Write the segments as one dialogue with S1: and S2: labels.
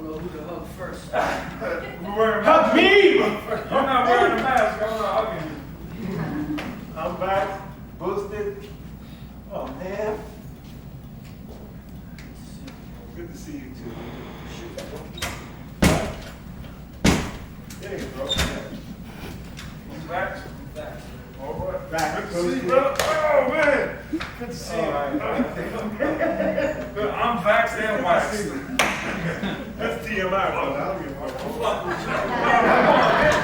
S1: don't know who to hug first.
S2: Hug me!
S3: I'm not wearing a mask. I'm not hugging you.
S2: I'm back, boosted. Oh man. Good to see you too. There you go.
S3: Back. All right.
S2: Back.
S3: Good to see you, brother. Oh, man. Good to see you. I'm vaxxed and waxed.
S2: That's TMI, brother. I don't give a fuck.
S3: Come on, man.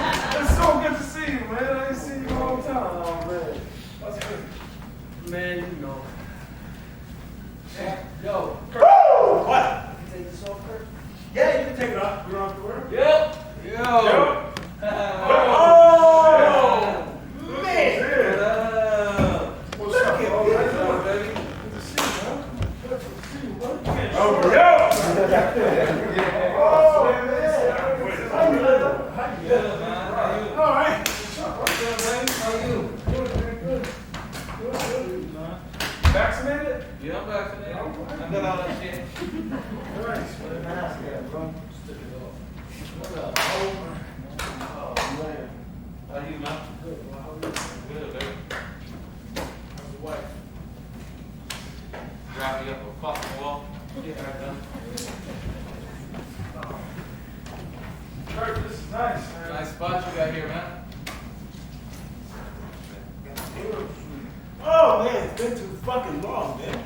S3: It's so good to see you, man. I ain't seen you in a long time. Oh, man. That's good.
S1: Man, you know. Yo,
S2: Woo! What?
S1: you take this off, Kurt?
S2: Yeah, you can take it off. You don't have to wear it.
S1: Yep.
S3: Yo.
S2: Oh! Man!
S3: What's up? Oh, how you doing, baby? Good to see you, man. Good to see you, bro.
S2: Over here! Oh, man! How you doing? How you doing? All right.
S1: How you?
S3: Good. Vaccinated?
S1: Yeah, I'm vaccinated. I got all that shit.
S3: Nice, man.
S1: Stick it off. What up? Oh, man. How you, man? Good. Well, how are you? Good, baby. How's your wife? Drive me up a fucking wall. Get her done.
S3: Kurt, this is nice, man.
S1: Nice spot you got here, man.
S2: Oh, man, it's been too fucking long, man.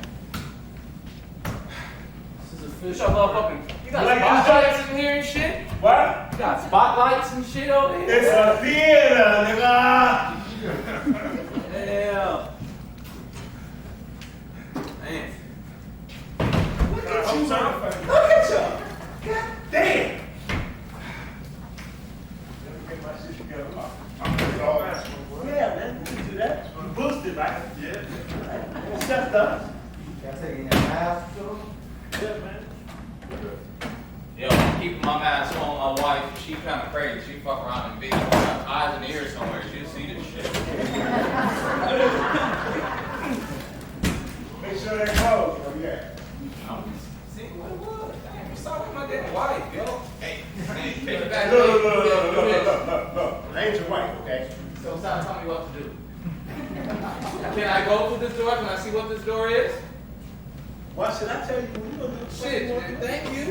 S1: This is official, motherfucker. You got
S2: Like
S1: spotlights in here and shit?
S2: What?
S1: You got spotlights and shit over here?
S2: It's a theater, nigga.
S1: Damn. Man.
S2: Look at you, man. Look at you. God damn. Let me get my shit together. I'm gonna all that. Yeah, man, you can do that. You boosted, right?
S3: Yeah.
S2: It's just done.
S4: Y'all taking that mask too?
S2: Yeah, man.
S1: Yo, I'm keeping my mask on my wife. She kind of crazy. She fuck around and be got eyes and ears somewhere. She'll see this shit.
S2: Make sure they're closed. Oh, yeah.
S1: See what? Damn, you saw my damn wife, yo. Hey, take it back.
S2: Look. I ain't your wife, okay?
S1: So stop telling me what to do. Can I go through this door? Can I see what this door is?
S2: Why should I tell you when you gonna do the
S1: Shit, man, thank you.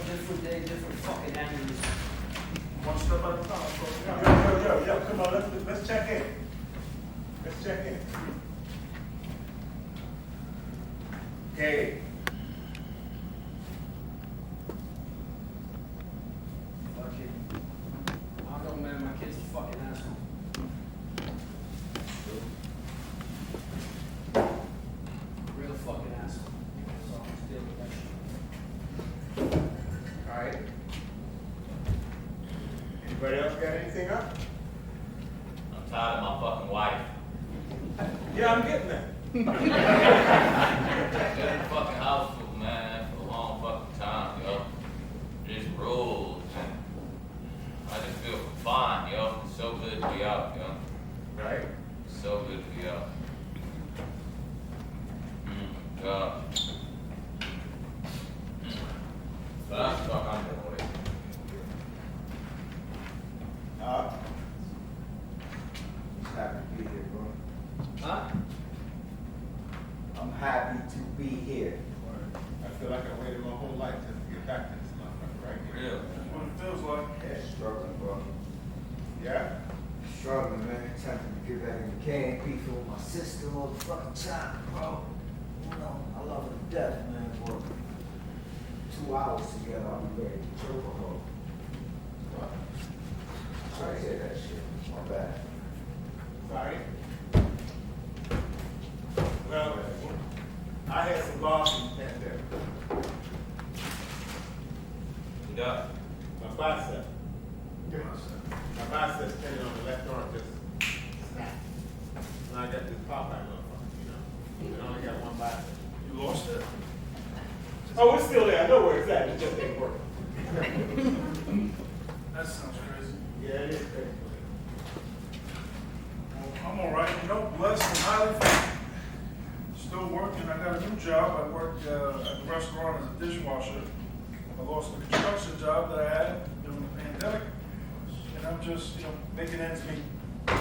S1: Different day, different fucking angles.
S3: One step at a time.
S2: Yo, come on, let's check in. Let's check in. Okay.
S1: Fucking, I don't know, man, my kid's a fucking asshole. Real fucking asshole. So I'm just dealing with that shit.
S2: Alright. Anybody else got anything up?
S1: I'm tired of my fucking wife.
S2: Yeah, I'm getting that.
S1: I've been in the fucking house for, man, for a long fucking time, yo. Just rules. I just feel fine, yo. It's so good to be out, yo.
S2: Right?
S1: So good to be out. God. But that's the fuck I'm doing with it.
S4: Just happy to be here, bro.
S1: Huh?
S4: I'm happy to be here.
S2: I feel like I waited my whole life just to get back to this motherfucker right here.
S1: Real.
S3: That's what it feels like.
S4: Yeah, struggling, bro.
S2: Yeah?
S4: Struggling, man. Attempting to get back in the game, beefing with my sister all the fucking time, bro. You know, I love her to death, man, bro. 2 hours together, I'll be ready to choke her home. Sorry to say that shit. My bad.
S2: Sorry. Well, I had some loss in the pandemic.
S1: You got it.
S2: My bicep. My biceps tendon on the left arm just snapped. And I got this Popeye motherfucker, you know. I only got one bicep.
S3: You lost it?
S2: Oh, it's still there. I know where it's at. It just ain't working.
S3: That sounds crazy.
S2: Yeah, it is crazy.
S3: Well, I'm all right. You know, blessed and highly favored. Just Still working. I got a new job. I work at a restaurant as a dishwasher. I lost the construction job that I had during the pandemic. And I'm just, making ends meet.
S1: You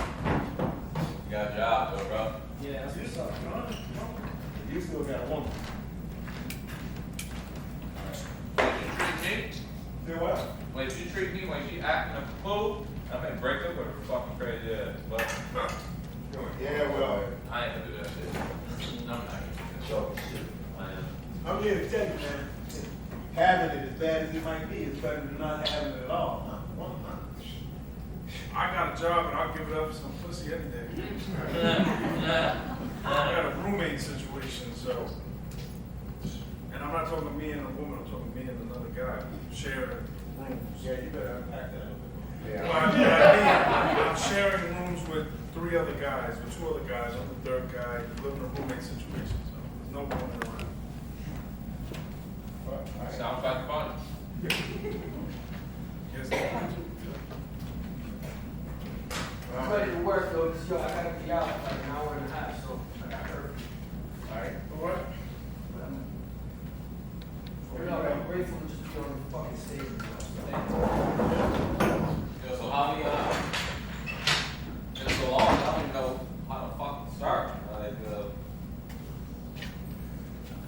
S1: got a job though, bro.
S3: Yeah, that's what's up.
S2: You still got one.
S1: Way you treat me,
S2: Say what?
S1: way she treat me, when she acting a fool, I may break up with her fucking crazy ass. But
S2: Yeah, well,
S1: I ain't gonna do that shit. I'm not gonna do that shit. I am.
S2: I'm here to tell you, man, having it as bad as it might be is better than not having it at all.
S3: I got a job and I'll give it up for some pussy any day. I got a roommate situation, so. And I'm not talking me and a woman, I'm talking me and another guy sharing rooms.
S2: Yeah, you better unpack that a little bit.
S3: Well, I'm sharing rooms with 3 other guys, with 2 other guys. I'm the 3rd guy. We live in a roommate situation, so there's no going around.
S1: Sounds like fun.
S3: Yes,
S5: I'm ready to work though, because I gotta be out like an hour and a half, so I got curfew.
S2: Alright.
S3: what?
S5: I'm grateful to just be on the fucking stage.
S1: Yo, so how many, it's so long, I don't even know how to fucking start. Like,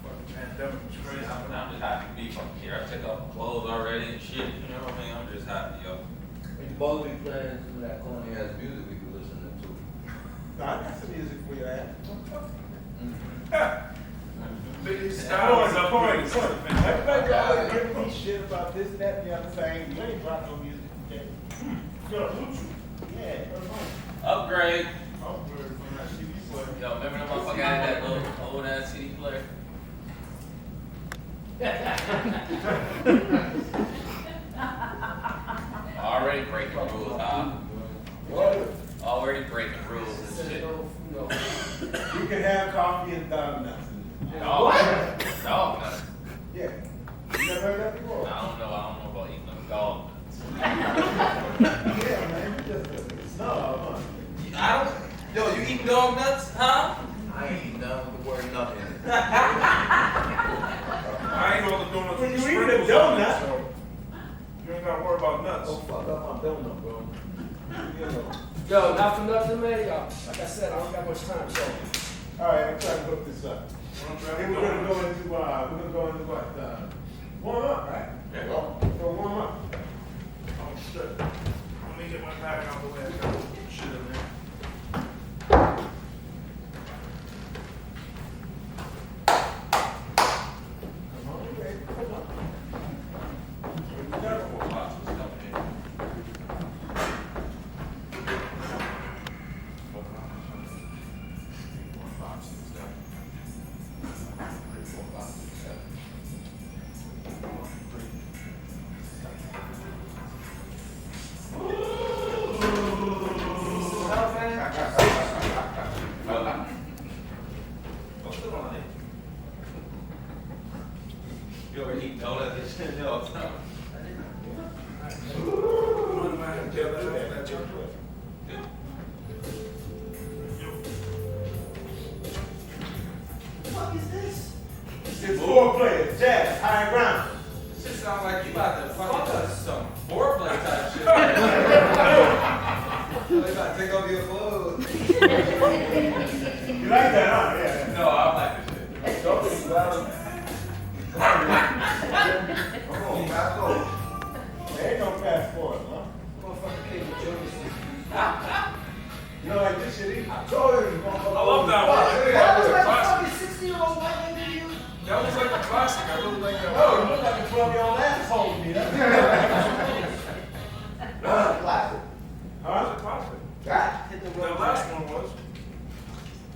S3: Fucking pandemic was crazy.
S1: I'm just happy to be fucking here. I took off my clothes already and shit, you know what I mean? I'm just happy, yo.
S6: We could both be playing some of that corny ass music we could listen to.
S2: I got some music for you, man.
S3: Biggest
S2: Oh,
S3: style is
S2: it's
S3: up
S2: point.
S3: here.
S2: Everybody always giving me shit about this, that, and the other thing. You ain't dropped no music today.
S3: You got a Bluetooth.
S2: Yeah, put it on.
S1: Upgrade.
S2: I'm good from that CD player.
S1: Yo, remember the motherfucker had that little old ass CD player? Already breaking rules, huh?
S2: What?
S1: Already breaking rules and shit.
S2: You can have coffee and donuts.
S1: No, no,
S2: Yeah. You never heard that before?
S1: I don't know about eating them dog.
S2: Yeah, man. You just a snob, huh?
S1: I don't. Yo, you eating dog nuts, huh?
S6: I ain't eating none with the word nothing in it.
S3: I ain't all the donuts
S2: When
S3: with
S2: you
S3: the
S2: eat a
S3: sprinkles on it,
S2: donut-
S3: so you ain't gotta worry about nuts.
S6: Don't fuck up my donut, bro.
S2: You know.
S5: Yo, not for nothing, man. Yo, like I said, I don't got much time, so.
S2: All right, I'm trying to hook this up.
S3: We're
S2: Then we're gonna go into what? Warm up, right?
S1: Yeah.
S2: So warm up.
S3: Oh, shit. Let me get my bag out of the way. I got shit in there.
S2: Come on, baby. Come on.
S1: Lots of stuff in here. You ever eat donuts and shit? No, it's not.
S3: One man, yeah, that joke.
S5: What is this?
S2: It's 4 players, jazz, high ground.
S1: Shit sound like you about to fucking some foreplay type shit.
S6: They about to take off your clothes.
S2: You like that, huh? Yeah.
S1: No, I like this shit.
S2: Don't be loud.
S6: Come on, fast forward.
S2: There ain't no fast forward, huh?
S5: Motherfucker came with Jonas.
S2: You know, like this shit,
S6: I told you.
S3: I love that one.
S5: That was like a
S3: Classic.
S5: fucking 60-year-old white lady to you.
S3: That was like a classic. I really like that
S2: Oh,
S3: one.
S2: you look like a 12-year-old asshole to me. That's
S6: Classic.
S3: That was a classic.
S6: That hit the
S3: The
S6: road.
S3: last one was.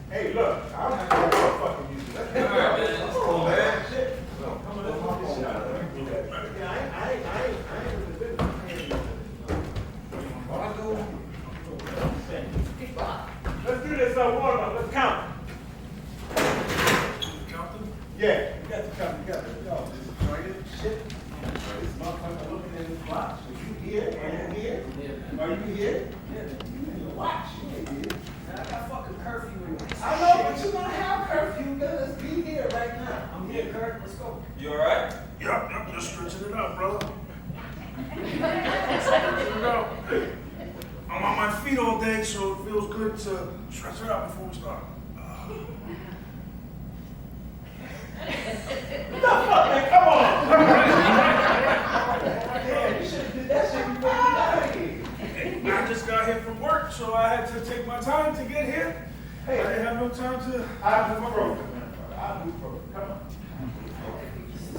S2: Hey, look, I'm not gonna go fucking music. Let's get
S1: Alright, man.
S6: Come on, man.
S2: Shit. Come on, let's do this shit out. Yeah, I ain't with the business.
S6: What I do?
S2: Let's do this warm up. Let's count.
S3: Counting?
S2: Yeah, we got to come together. Yo, this is jointed shit. This motherfucker looking at his watch. Are you here? Are you here? Are you here? Yeah, you in the watch. You ain't here.
S5: Man, I got fucking curfew in my
S2: I know, but you're gonna have curfew. You gotta
S1: You alright?
S3: Yep, just stretching it out, brother. Stretching it out. I'm on my feet all day, so it feels good to stretch it out before we start.
S2: Come on!
S5: Yeah, you should have did that shit before you got out of here.
S3: I just got here from work, so I had to take my time to get here.
S2: Hey,
S3: I didn't have no time to.
S2: ibuprofen, man. Ibuprofen, come on.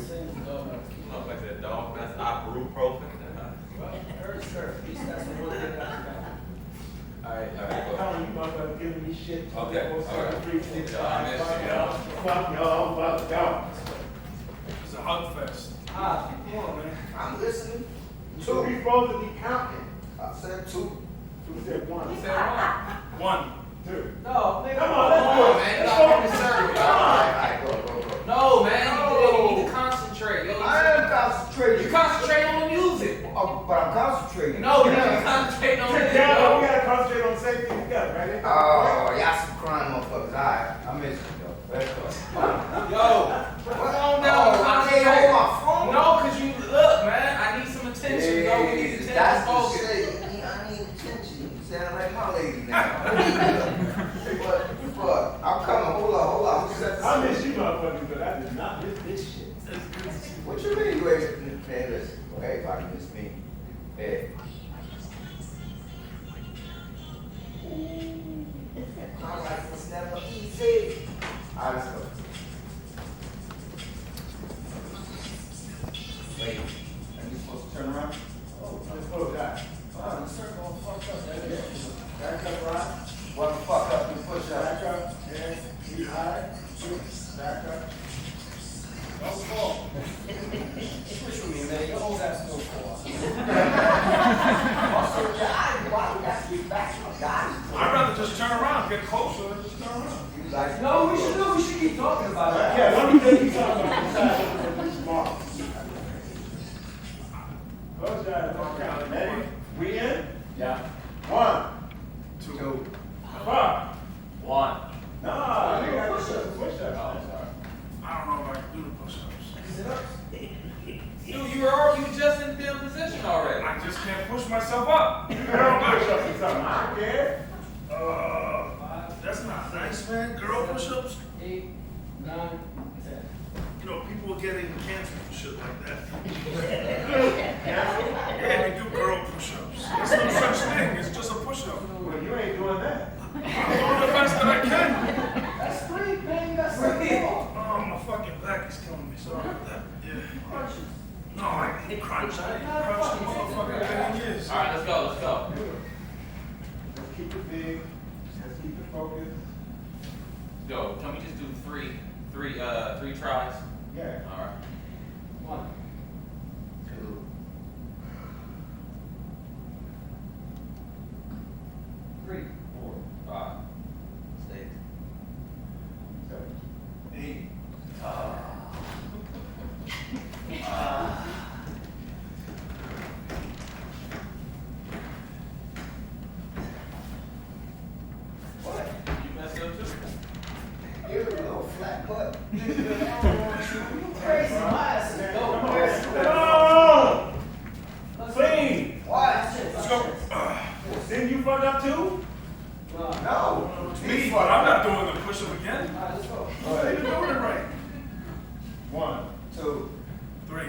S1: You know, like that dog, that's ibuprofen. Alright, go.
S2: Come on, you motherfuckers giving me shit.
S1: Okay, all right.
S2: 3, 6,
S1: Yeah, I missed you, yeah.
S2: Fuck y'all, fuck y'all.
S3: It's a hug fest.
S5: Ah,
S3: Come on, man.
S4: I'm listening.
S2: So we supposed to be counting.
S4: I said 2.
S2: Who said 1?
S1: He said one.
S3: 1.
S2: 2.
S5: no, nigga.
S2: Come on, let's
S1: Come
S2: go.
S1: on, man.
S2: Let's
S1: Y'all
S2: go.
S1: getting serious,
S2: Come
S1: y'all.
S2: on.
S4: Alright, go.
S1: No, man. You need to concentrate. Yo,
S4: I am concentrating.
S1: you concentrate on the music.
S4: Oh, but I'm concentrating.
S1: No, you need to concentrate on the
S2: Sit down, we
S1: music.
S2: gotta concentrate on the same thing together, right?
S4: Oh, y'all some crying motherfuckers. Alright, I miss you, though. Let's go.
S1: Yo, come on now.
S4: Oh, I can't
S1: Concentrate.
S4: hold my phone.
S1: No, cause you look, man. I need some attention. Yo, we need attention.
S4: That's the
S1: Focus.
S4: shit. I need attention. You sound like my lady now. But I'm coming. Hold on.
S2: I miss you motherfuckers, but I did not miss this shit.
S4: What you mean you ain't? Man, listen. Everybody miss me. Hey. My life was never easy. All right, let's go. Wait, are you supposed to turn around?
S2: Oh, let's go, guys.
S5: Oh, the circle all fucked up. That is.
S2: Back up, right?
S4: What the fuck up and push
S2: Back
S4: up?
S2: up, yeah, be high, back up.
S5: Don't fall. Switch with me, man. Your whole ass still fall.
S4: Also, why you got to get back? Guys,
S3: I'd rather just turn around, get closer, and just turn around.
S4: you like
S5: No, we should keep talking about it.
S2: Yeah, let me tell you something about the side of the smart. Close your eyes, don't count. Ready? We in?
S5: Yeah.
S2: 1,
S4: 2.
S2: 5.
S1: One.
S2: Nah,
S5: Yeah,
S2: nigga,
S5: push-ups.
S2: push-ups.
S1: Oh, sorry.
S3: I don't know if I can do the push-ups.
S5: Sit-ups.
S1: Dude, you were just in the position already.
S3: I just can't push myself up.
S2: Girl push-ups or something, I don't care.
S3: That's not nice, man. Girl push-ups.
S5: 8, 9, 10.
S3: You know, people are getting canceled for shit like that.
S2: Cancel?
S3: Yeah, they do girl push-ups. There's no such thing. It's just a push-up.
S2: Well, you ain't doing that.
S3: I'm doing the best that I can.
S5: That's 3, man. That's 3.
S3: Oh, my fucking back is killing me. Sorry about that. Yeah.
S5: Crunches.
S3: No, I can crunch. I ain't crunched a motherfucker in years.
S1: Alright, let's go.
S2: Let's keep it big, let's keep it focused.
S1: Yo, can we just do three tries?
S2: Yeah.
S1: Alright.
S5: 1,
S4: 2.
S5: 3, 4,
S1: 5.
S4: 6.
S2: 7.
S3: 8.
S4: What?
S1: You messed up too?
S4: You're a little flat butt.
S5: you crazy. My ass is dope.
S2: No! Clean!
S4: What?
S3: Let's go.
S2: Didn't you fuck up too?
S4: No.
S3: It's me. I'm not doing the push-up again.
S5: Alright, let's go.
S3: I'm not even doing it right.
S2: 1.
S4: 2.
S3: 3.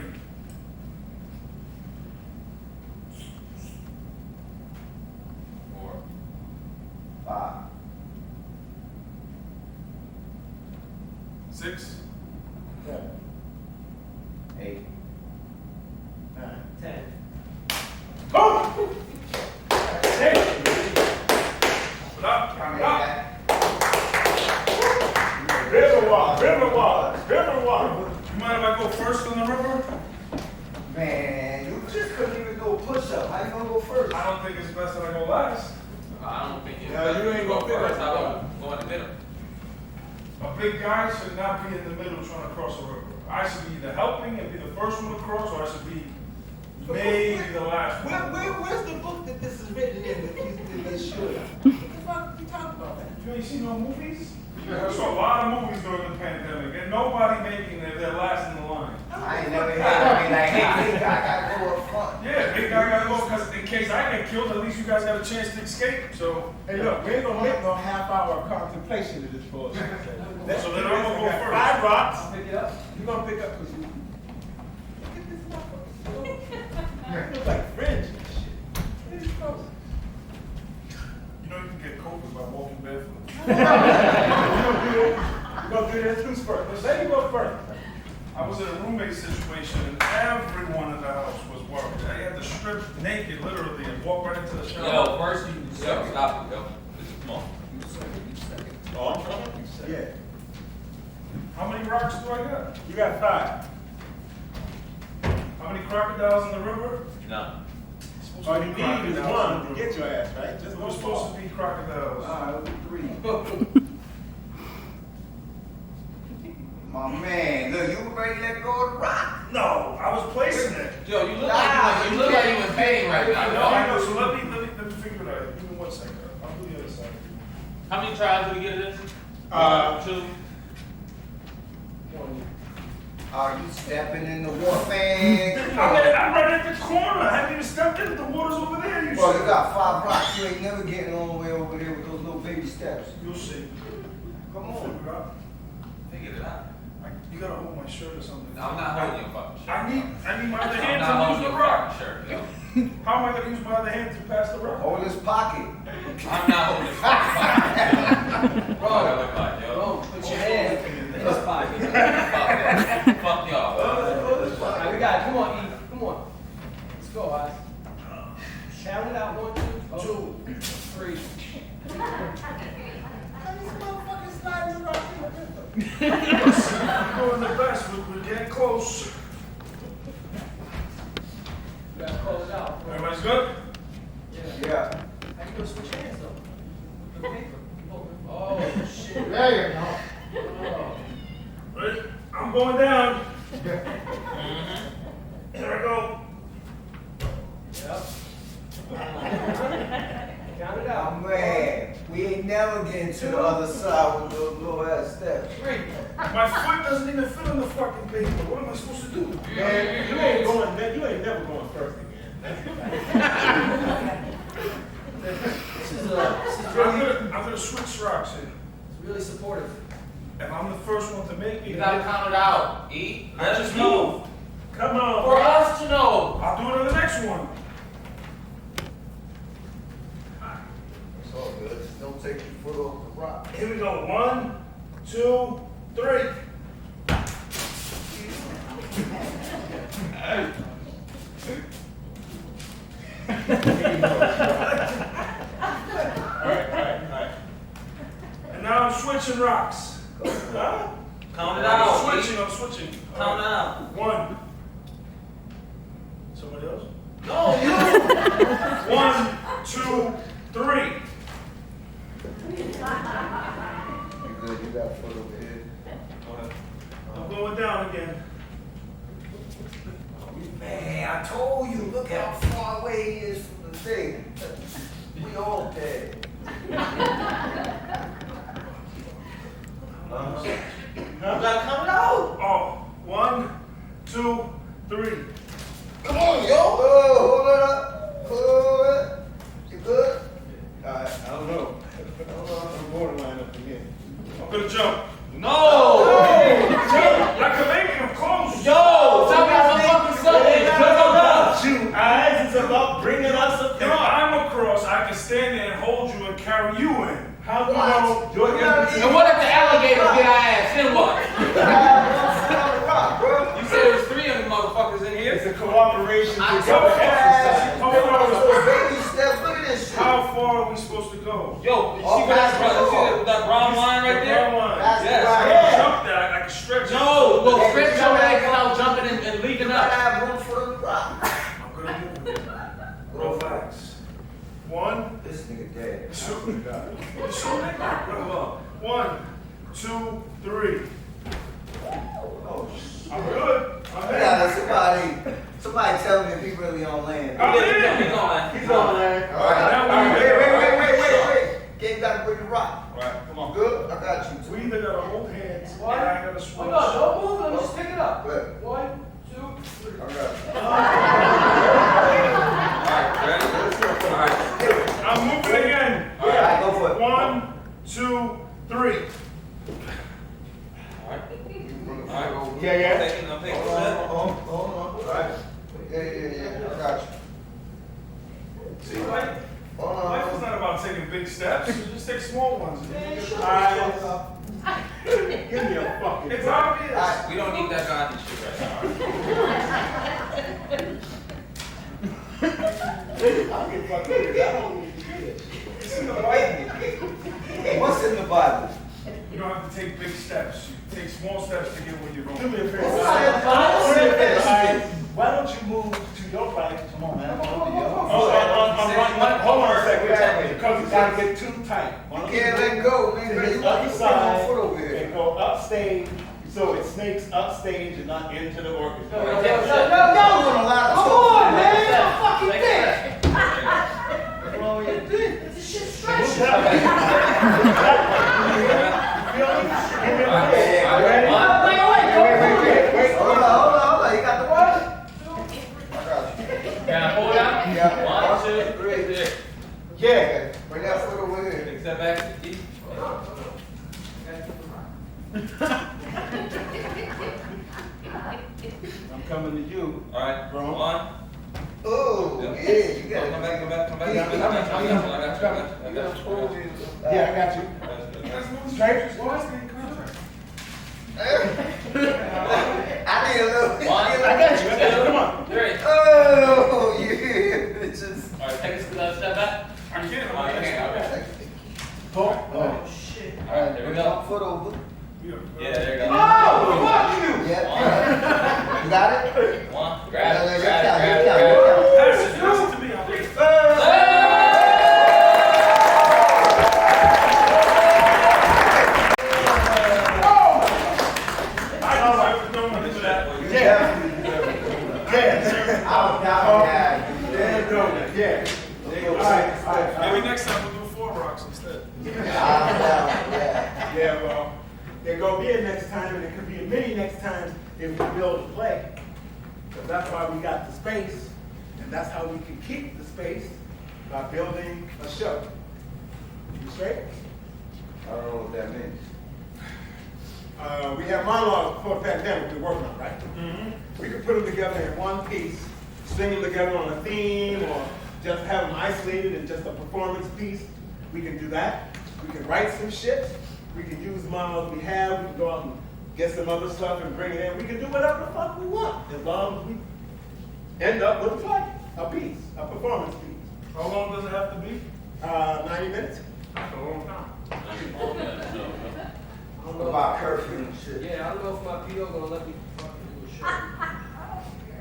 S1: 4.
S4: 5.
S3: 6.
S2: 7.
S4: 8.
S2: 9.
S5: 10.
S2: Go! Hey!
S3: Up.
S4: I made
S3: Up.
S4: that.
S2: River walk, river walk, river walk.
S3: You mind if I go first on the river?
S4: Man, you just couldn't even do a push-up. How you gonna go first?
S3: I don't think it's best that I go last.
S1: I don't think it's
S2: Yeah,
S1: better
S2: you
S1: to
S2: ain't
S1: go
S2: gonna fit
S1: first.
S2: it.
S1: How about go in the middle?
S3: A big guy should not be in the middle trying to cross a river. I should be either helping and be the first one to cross, or I should be maybe the last one.
S7: Where's the book that this is written in that this should? What the fuck you talking about that?
S3: You ain't seen no movies? I saw a lot of movies during the pandemic, and nobody making their last in the line.
S4: ain't never had me like, hey, big guy gotta go up front.
S3: Yeah, big guy gotta go, because in case I get killed, at least you guys got a chance to escape, so.
S2: Hey, look, we ain't gonna make no half-hour contemplation of this bullshit.
S3: So then I'm gonna go first.
S2: 5 rocks.
S5: Pick it up.
S2: You gonna pick up, cause you. Look at this motherfucker. It looks like fringe and shit. What is this supposed to-
S3: You know you can get COVID by walking barefoot.
S2: You gonna do this? Who's first? Let's say you go first.
S3: I was in a roommate situation and everyone in the house was worried. I had to strip naked literally and walk right into the shower.
S1: Yo, first you stop it, yo. Come on. Oh, I'm trying.
S2: Yeah.
S3: How many rocks do I got?
S2: You got 5.
S3: How many crocodiles in the river?
S1: No.
S2: All you need is one to get your ass, right? Just
S3: It was supposed to be crocodiles.
S4: It'll be 3. My man, look, you ready to let go of the rock?
S3: No, I was placing it.
S1: Yo, you look like you in pain right now.
S3: No, I
S1: yo.
S3: know, so let me figure it out. Give me 1 second. I'll do the other side.
S1: How many tries did we get of this? 2.
S4: Are you stepping in the water, man?
S3: I'm right at the corner. I haven't even stepped in. The water's over there. You
S4: Well,
S3: see.
S4: you got 5 rocks. You ain't never getting all the way over there with those little baby steps.
S3: You'll see.
S4: Come
S3: I'll
S4: on.
S3: figure it out.
S1: Figure it out.
S3: You gotta hold my shirt or something.
S1: I'm not holding your fucking shirt.
S3: I need my other
S1: I'm
S3: hand
S1: not
S3: to
S1: holding
S3: use the
S1: your
S3: rock.
S1: fucking shirt, yo.
S3: How am I gonna use my other hand to pass the rock?
S4: Hold his pocket.
S1: I'm not holding your fucking
S5: Bro,
S1: pocket, yo.
S5: bro, put your hand in his pocket.
S1: Fuck that. Fuck y'all.
S5: Alright, we got it. Come on, E. Come on. Let's go, guys. Count it out. 1, 2, 3.
S3: I'm doing the best. We're getting close.
S5: We gotta close it out. Bro.
S3: Everybody's good?
S4: Yeah.
S5: How you gonna switch hands though? The paper. Oh shit.
S2: There you go.
S5: Oh.
S3: Ready? I'm going down. Here I go.
S5: Yep. Count it
S4: Oh,
S5: out.
S4: man. We ain't never getting to the other side with those little ass steps.
S5: 3.
S3: My foot doesn't even fit in the fucking paper. What am I supposed to do?
S2: Man, you ain't going. You ain't never going first again.
S5: This is really,
S3: I'm gonna switch rocks here.
S5: it's really supportive.
S3: If I'm the first one to make
S1: You
S3: it,
S1: gotta count it out. E.
S3: I
S1: Let
S3: just
S1: us know.
S3: move. Come on.
S1: For us to know.
S3: I'll do it on the next one.
S4: It's all good. Just don't take your foot off the rock.
S3: Here we go. 1, 2, 3. Alright. And now I'm switching rocks. Huh?
S1: Count it out.
S3: I'm
S1: E.
S3: switching.
S1: Count it out.
S3: 1. Somebody else?
S1: No, you.
S3: 1, 2, 3.
S4: You good? You got foot over here.
S3: I'm going down again.
S4: Man, I told you, look how far away he is from the thing. We all dead.
S1: You gotta count it out.
S3: Oh, 1, 2, 3.
S1: Come on, yo.
S4: Oh, hold it up. Hold it. You good?
S2: I don't know. I'm borderline up again.
S3: I'm gonna jump.
S1: No.
S3: I can make it. I'm close.
S1: Yo, tell me some fucking something.
S2: Shoot, eyes, it's about bringing us
S3: If
S2: across.
S3: I'm across, I can stand there and hold you and carry you in. How do you know?
S2: You're
S1: And what if the alligators get our ass? Then what? You said there was 3 of them motherfuckers in here.
S2: It's a cooperation
S1: I-
S2: together exercise.
S3: How far are we supposed
S4: Baby steps, look at this
S3: to-
S4: shit.
S3: How far are we supposed to go?
S1: Yo, you see that brown line right there?
S4: That's
S1: Yes.
S3: I
S4: right.
S3: can jump that. I can stretch it.
S1: No, go stretch your legs out jumping and leaping
S4: You gotta
S1: up.
S4: have room for the rock.
S3: I'm gonna move it. Relax. 1,
S4: This nigga dead.
S3: 1, 2, 3.
S4: Oh, shit.
S3: I'm good. I'm
S4: Yeah,
S3: in.
S4: somebody tell me if he really on
S6: I'm taking
S4: Hold
S6: that.
S4: on. Right. Yeah, I got you.
S3: See, life
S4: Hold
S3: is not about taking big steps. You just take small ones.
S2: Alright. Give me a fucking.
S3: It's obvious.
S1: We don't need that Gandhi shit right now.
S2: I'll get fucking with it. I don't need to do this.
S3: It's in the Bible.
S4: What's in the Bible?
S3: You don't have to take big steps. You take small steps to get where you're
S2: Do
S3: going.
S2: me a favor.
S4: Alright.
S2: Why don't you move to your right? Come on, man. Hold on a second. Because it's gotta get too tight.
S4: You can't let go, man.
S2: To
S4: You
S2: his
S4: got
S2: other
S4: to
S2: side
S4: foot over here.
S2: and go upstage, so it snakes upstage and not into the orchestra.
S5: No,
S4: Come on, man. I'm fucking thick. What's wrong with your dick?
S5: This shit's
S2: Move
S5: stretching.
S2: that way. You feel me? Give me a break. Ready?
S5: Wait.
S2: Wait.
S4: Hold on. You got the what?
S1: Can I pull it out?
S4: Yeah.
S1: 1, 2, 3, 6.
S2: Yeah.
S4: Bring that foot over here.
S1: Take a step back. Eat.
S2: I'm coming to you.
S1: All right,
S2: Bro.
S1: 1.
S4: Oh, yeah, you got it.
S1: Come back. I got you.
S2: Yeah, I got you. Straight?
S4: I need a little.
S1: One.
S2: I got you. Come on.
S1: 3.
S4: Oh, yeah, bitches.
S1: All right, take a step back.
S3: I can't.
S1: All right, okay.
S2: Hold.
S5: Oh, shit.
S1: All right, there we go.
S4: Foot over.
S1: Yeah, there you go.
S5: Oh, fuck you.
S4: Yeah. You got it?
S1: 1. Grab it.
S4: Here
S1: Grab
S4: it
S1: it.
S4: comes.
S3: Pass it to me. I'll take it. Maybe next time we'll do 4 rocks instead.
S2: Yeah, well, there's gonna be a next time, and it could be a mini next time if we build a play. So that's why we got the space, and that's how we can keep the space by building a show. You straight?
S4: I don't know what that means.
S2: We have monologues before the pandemic we're working on, right? We could put them together in one piece, string them together on a theme, or just have them isolated in just a performance piece. We can do that. We can write some shit. We can use monologues we have. We can go out and get some other stuff and bring it in. We can do whatever the fuck we want, as long as we end up with a play, a piece, a performance piece.
S3: How long does it have to be?
S2: 90 minutes.
S3: That's a long time.
S4: What about curfew and shit?
S5: Yeah, I don't know if my PO gonna let me fucking do a show.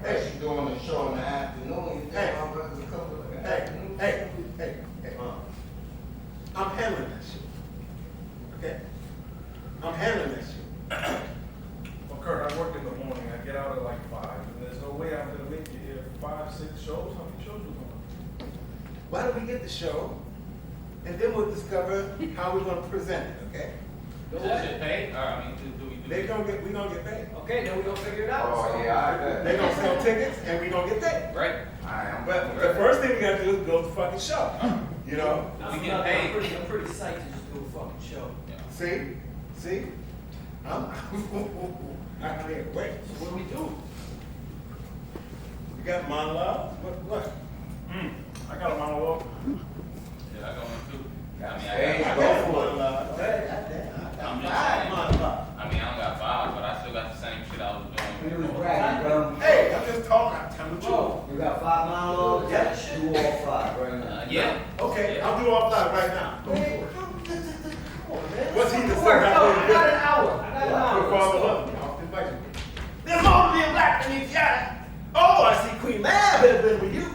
S4: Hey, she's doing a show in the afternoon. You think
S2: Hey.
S4: my brother's coming in the
S2: Hey,
S4: afternoon?
S2: hey. I'm handling that shit. Okay? I'm handling that shit.
S3: Well, Kurt, I work in the morning. I get out at like 5, and there's no way I'm gonna make it here 5, 6 shows. How many shows we going?
S2: Why don't we get the show, and then we'll discover how we're gonna present it, okay?
S1: Is that shit paid? Or, I mean, do we do
S2: We gonna get paid.
S5: Okay, then we gonna figure it out.
S4: Oh, yeah, I bet.
S2: They gonna sell tickets, and we gonna get paid.
S1: Right?
S4: Alright, I'm
S2: But the first thing we gotta do is build the fucking show, you know?
S1: We get paid.
S5: I'm pretty psyched to just do a fucking show.
S2: See? I can't wait.
S5: What do we do?
S2: We got monologues, what?
S3: I got a monologue.
S1: Yeah, I got one too. I mean,
S4: Hey,
S1: I
S2: I
S1: got
S2: got monologues.
S1: I'm just saying.
S2: Monologues.
S1: I mean, I don't got 5, but I still got the same shit I was doing.
S4: You was
S1: before.
S4: bragging, bro.
S2: Hey, I'm just talking, I'm telling the truth.
S5: Oh,
S4: You got 5 monologues?
S2: Yeah.
S4: Do all 5 right now.
S1: Yeah.
S2: Okay,
S1: Yeah.
S2: I'll do all 5 right now. What's he to say
S5: work.
S2: about
S5: I
S2: this?
S5: got an hour. I got an
S2: Good
S5: hour.
S2: Father love me. I'll invite you. There's more to being black than these guys. Oh, I see Queen Mab has been with you.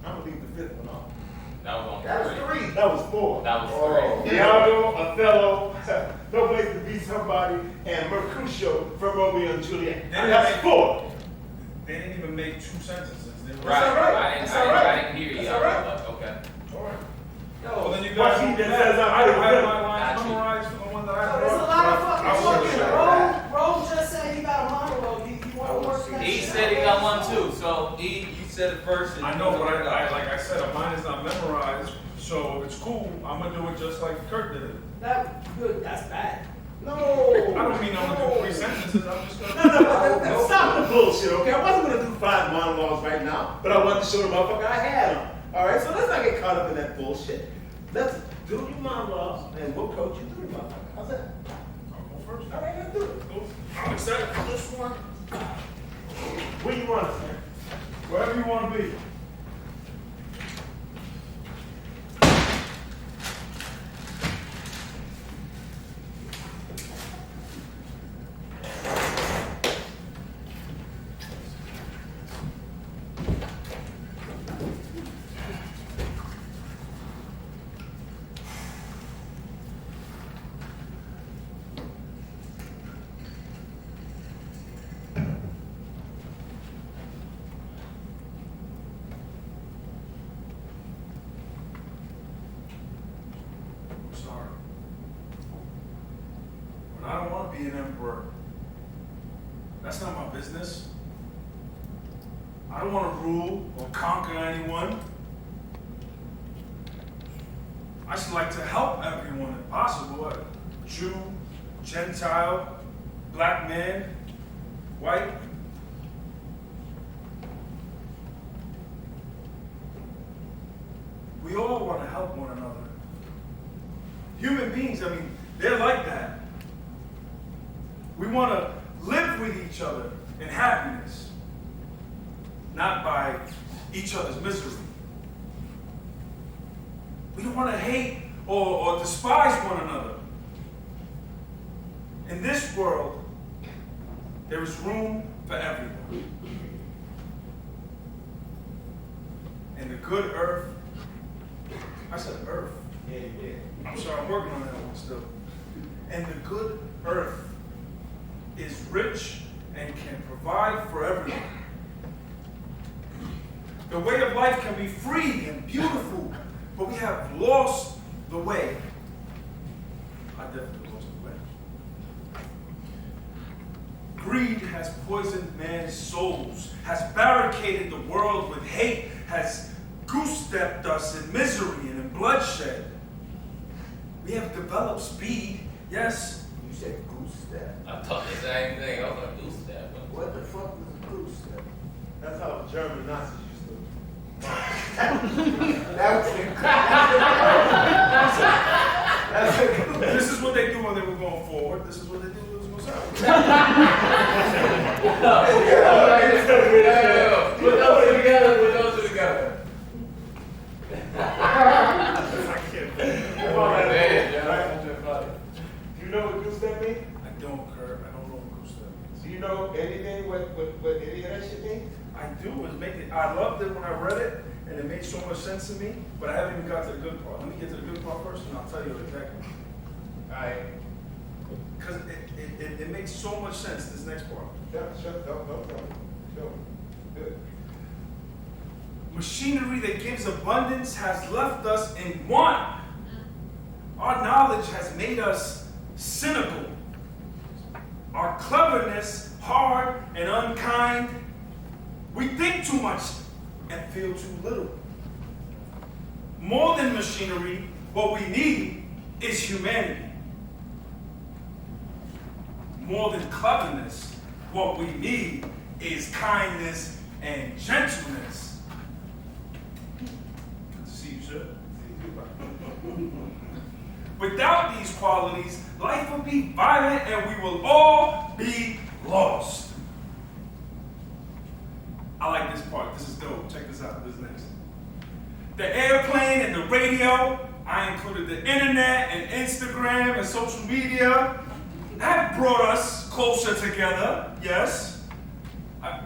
S2: I'm gonna leave the 5th one off.
S1: That was on
S4: That was
S1: 3.
S4: 3.
S2: That was 4.
S1: That was
S4: Oh.
S1: 3.
S2: Iago, Othello, No Place to Be Somebody, and Mercutio from Romeo and Juliet. That's 4.
S3: They didn't even make 2 sentences. They were-
S1: Right.
S2: all right.
S1: I
S2: That's
S1: didn't
S2: all right.
S1: hear you.
S2: That's all right.
S1: But okay.
S3: All right.
S5: Yo,
S3: Well, then you
S2: What's
S3: guys
S2: he
S3: do
S2: that
S3: that.
S2: says I'm
S3: I have
S2: good?
S3: my lines
S1: Got you.
S3: memorized for the one that I
S5: Yo, there's a lot of
S3: I
S5: fucking
S3: was
S5: talking.
S3: sure.
S5: Bro just said he got a monologue. He want to work that
S1: He
S5: shit
S1: said he
S5: out.
S1: got one too. So you said it first. And
S3: I know, but like I said, mine is not memorized, so if it's cool, I'm gonna do it just like Kurt did it.
S5: That good. That's bad.
S2: No.
S3: I don't mean I'm gonna do 3 sentences. sentences. I'm just gonna.
S2: No, stop the bullshit, okay? I wasn't gonna do 5 monologues right now, but I wanted to show the motherfucker I had them. All right, so let's not get caught up in that bullshit. Let's do your monologues, and we'll coach you through the motherfucker. How's that?
S3: I'll go first.
S2: All right, let's do it.
S3: I'm excited for this one.
S2: Where you want us, man?
S3: Wherever you want to be. Sorry. But I don't want to be an emperor. That's not my business. I don't want to rule or conquer anyone. I just like to help everyone if possible. Jew, Gentile, black man, white. We all want to help one another. Human beings, I mean, they're like that. We want to live with each other in happiness, not by each other's misery. We don't want to hate or despise one another. In this world, there is room for everyone. And the good earth, I said earth.
S2: Yeah, you did.
S3: I'm sorry, I'm working on that one still. And the good earth is rich and can provide for everyone. The way of life can be free and beautiful, but we have lost the way. I definitely lost the way. Greed has poisoned man's souls, has barricaded the world with hate, has goose-stepped us in misery and in bloodshed. We have developed speed, yes.
S4: You said goose step.
S1: I thought the same thing. I was like, "Who's that?"
S4: What the fuck is a goose step?
S2: That's how the German Nazis used to.
S4: That was
S3: This is what they do when they were going forward. This is what they do when they was going south.
S1: Put those two together. Put those two together.
S2: I can't. Come on, man.
S1: Man, yeah,
S2: Right?
S1: that's just funny.
S2: Do you know what goose step means?
S3: I don't, Kurt. I don't know what goose step means.
S2: Do you know anything what any of that shit means?
S3: I do. I loved it when I read it, and it made so much sense to me, but I haven't even got to the good part. Let me get to the good part first, and I'll tell you exactly.
S2: Alright.
S3: Because it makes so much sense, this next part.
S2: Sure. Good.
S3: Machinery that gives abundance has left us in want. Our knowledge has made us cynical. Our cleverness hard and unkind. We think too much and feel too little. More than machinery, what we need is humanity. More than cleverness, what we need is kindness and gentleness. Good to see you, sir. Without these qualities, life will be violent and we will all be lost. I like this part. This is dope. Check this out. This is next. The airplane and the radio, I included the internet and Instagram and social media, have brought us closer together, yes.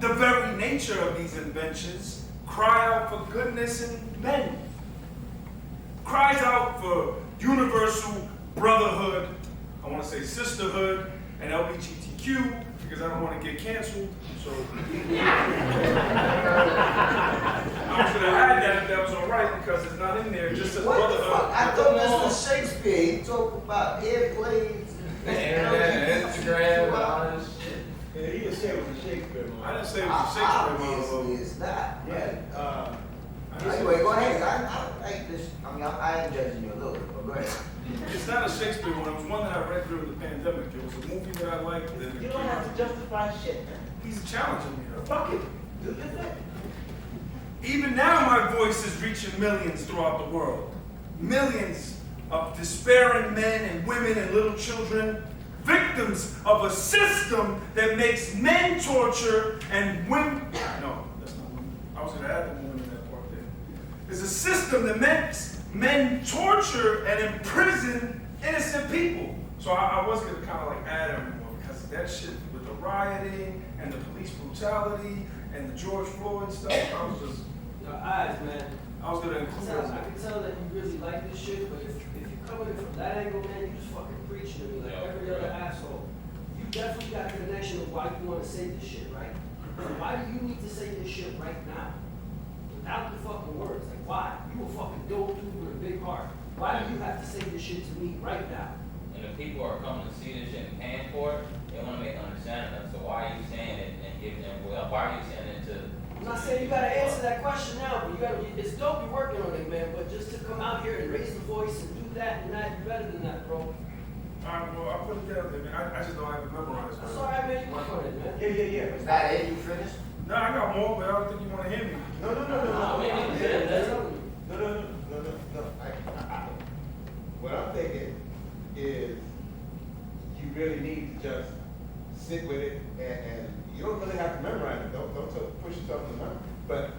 S3: The very nature of these inventions cry out for goodness in men. Cries out for universal brotherhood, I want to say sisterhood, and LGBTQ, because I don't want to get canceled, so. I was going to add that if that was all right, because it's not in there, it just says
S4: What the
S3: brotherhood.
S4: fuck? I thought this was Shakespeare. He talked about airplanes.
S1: The internet, Instagram, and all this shit.
S2: Yeah, he just said it was a Shakespeare movie.
S3: I didn't say it was a Shakespeare
S4: Obviously,
S3: monologue.
S4: it's not.
S2: Yeah.
S4: Anyway, go ahead. I like this. I mean, I am judging you a little bit, but go ahead.
S3: It's not a Shakespeare one. It was one that I read during the pandemic. It was a movie that I liked. And then
S7: You don't have to justify shit, man.
S3: He's challenging me though.
S7: Fuck it. Do your thing.
S3: Even now, my voice is reaching millions throughout the world. Millions of despairing men and women and little children, victims of a system that makes men torture and women. No, that's not women. I was going to add the women in that part there. It's a system that makes men torture and imprison innocent people. So I was going to kind of like add everyone because that shit with the rioting and the police brutality and the George Floyd stuff, I was just.
S5: Your eyes, man.
S3: I was gonna include it.
S5: I can tell that you really like this shit, but if you're coming in from that angle, man, you just fucking preaching to me like every other asshole. You definitely got the connection of why you want to say this shit, right? Why do you need to say this shit right now? Without the fucking words. Like, why? You a fucking dope dude with a big heart. Why do you have to say this shit to me right now?
S1: And if people are coming to see this shit and paying for it, they want to make understanding of it. So why are you saying it and giving them, well, why are you saying it to?
S5: I'm not saying you gotta answer that question now, but it's dope you're working on it, man, but just to come out here and raise the voice and do that and that, you're better than that, bro.
S3: Alright, well, I'll put it down there, man. I just don't have it memorized.
S5: That's alright, man, you work on it, man.
S2: Yeah.
S4: Is that it? You finished?
S3: No, I got more, but I don't think you want to hear me.
S2: No. What I'm thinking is you really need to just sit with it and you don't really have to memorize it. Don't push yourself to memory. But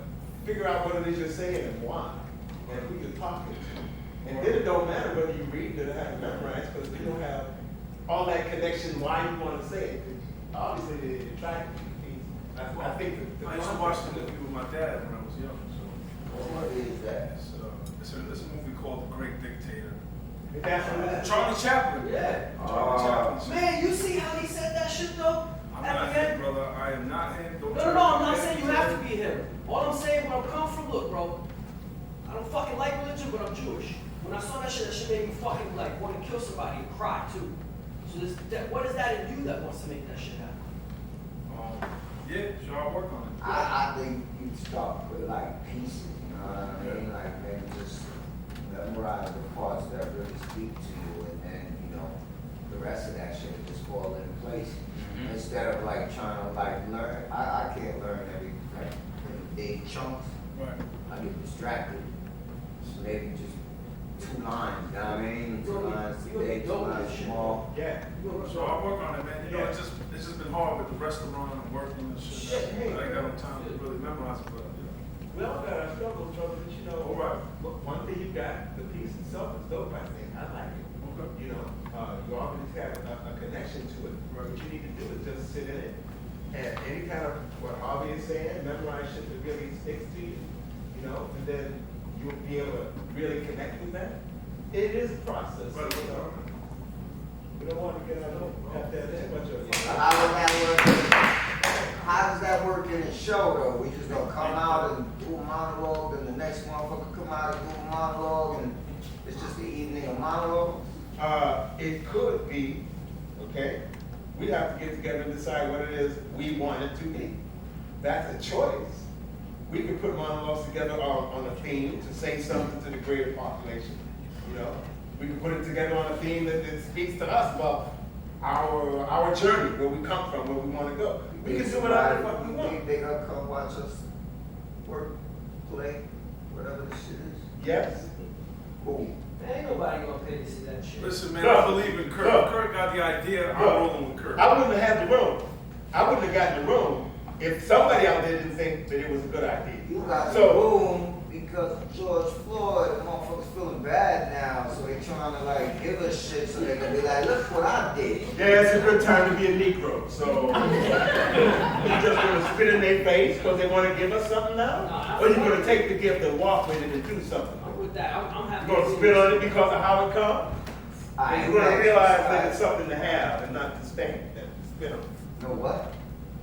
S2: figure out what it is you're saying and why. And who you're talking to. And then it don't matter whether you read it or have to memorize because you don't have all that connection why you want to say it. Obviously the attractive piece. I think
S3: I used to watch the movie with my dad when I was young. So
S4: What is that?
S3: it's a movie called The Great Dictator.
S2: that's what it is.
S3: Charlie Chaplin.
S5: Yeah.
S3: Charlie Chaplin.
S5: Man, you see how he said that shit though?
S3: I'm
S5: At
S3: not
S5: the
S3: him,
S5: end?
S3: brother. I am not him. Don't
S5: No,
S3: try
S5: I'm not
S3: to
S5: saying you have to be him. All I'm saying, where I'm coming from, look, bro, I don't fucking like religion, but I'm Jewish. When I saw that shit made me fucking like want to kill somebody and cry too. So what is that in you that wants to make that shit happen?
S3: Yeah, sure, I'll work on it.
S4: I think you start with like pieces, you know what I mean? Like maybe just memorize the parts that really speak to you and then, you know, the rest of that shit just fall in place. Instead of like trying to like learn, I can't learn every like in big chunks.
S3: Right.
S4: I get distracted. So maybe just 2 lines, you know what I mean? 2 lines today, 2 lines small.
S2: Yeah.
S3: So I'll work on it, man. You know, it's just been hard with the restaurant and working and shit. I ain't got no time to really memorize it, but
S2: We all got our struggles, brother, but you know.
S3: All right.
S2: One thing you got, the piece itself is dope, I think. I like it.
S3: Okay.
S2: You know, you already have a connection to it.
S3: Right.
S2: What you need to do is just sit in it. And any kind of what Harvey is saying, memorize shit that really sticks to you. You know, and then you'll be able to really connect with that. It is a process.
S3: Right.
S2: You know. We don't want to get out of have to have too much of it.
S4: How does that work? How does that work in a show though? We just gonna come out and do a monologue and the next motherfucker come out and do a monologue and it's just the evening of monologue?
S2: It could be, okay? We have to get together and decide what it is we want it to be. That's a choice. We could put monologues together on a theme to say something to the greater population, you know? We could put it together on a theme that speaks to us about our journey, where we come from, where we want to go. We can do whatever the fuck we want.
S4: They gonna come watch us work, play, whatever this shit is?
S2: Yes?
S4: Cool.
S5: Ain't nobody gonna pay to see that shit.
S3: listen, man,
S2: Look,
S3: I believe in Kirk.
S2: look.
S3: Kirk got the idea. I'm
S2: Look,
S3: rolling with Kirk.
S2: I wouldn't have had the room. I wouldn't have gotten the room if somebody out there didn't think that it was a good idea.
S4: You got the
S2: So-
S4: room because of George Floyd, the motherfuckers feeling bad now, so they trying to like give us shit so they can be like, look what I did.
S2: Yeah, it's a good time to be a Negro. So you just gonna spit in their face because they want to give us something now, or you gonna take the gift and walk with it and do something?
S5: I'm with that. I'm happy.
S2: You gonna spit on it because of how it comes?
S4: I
S2: You're gonna realize that it's something to have and not to stand. Spit on it.
S4: know what?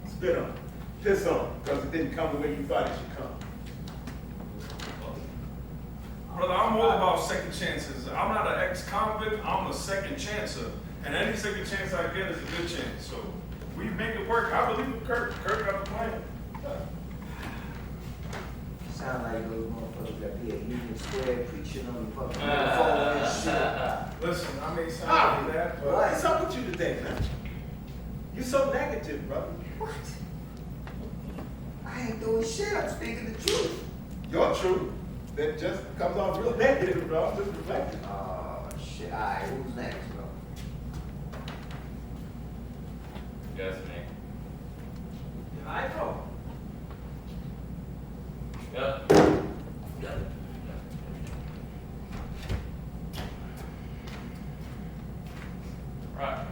S2: Spit on it. Piss on it because it didn't come the way you thought it should come.
S3: Brother, I'm all about second chances. I'm not an ex-convict, I'm a second chancer. And any second chance I get is a good chance. So we make it work. I believe in Kirk. Kirk got the plan.
S4: Sound like those motherfuckers that be at Union Square preaching on the fucking phone and shit.
S3: Listen, I may sound like that, but
S2: What's up with you today, man? You so negative, brother.
S4: What? I ain't doing shit. I'm speaking the truth.
S2: Your truth, that just comes off real negative, bro. I'm just reflecting.
S4: Oh, shit. All right, who's next, bro?
S1: Yes, man.
S5: I go.
S1: Yep. Yep. Right.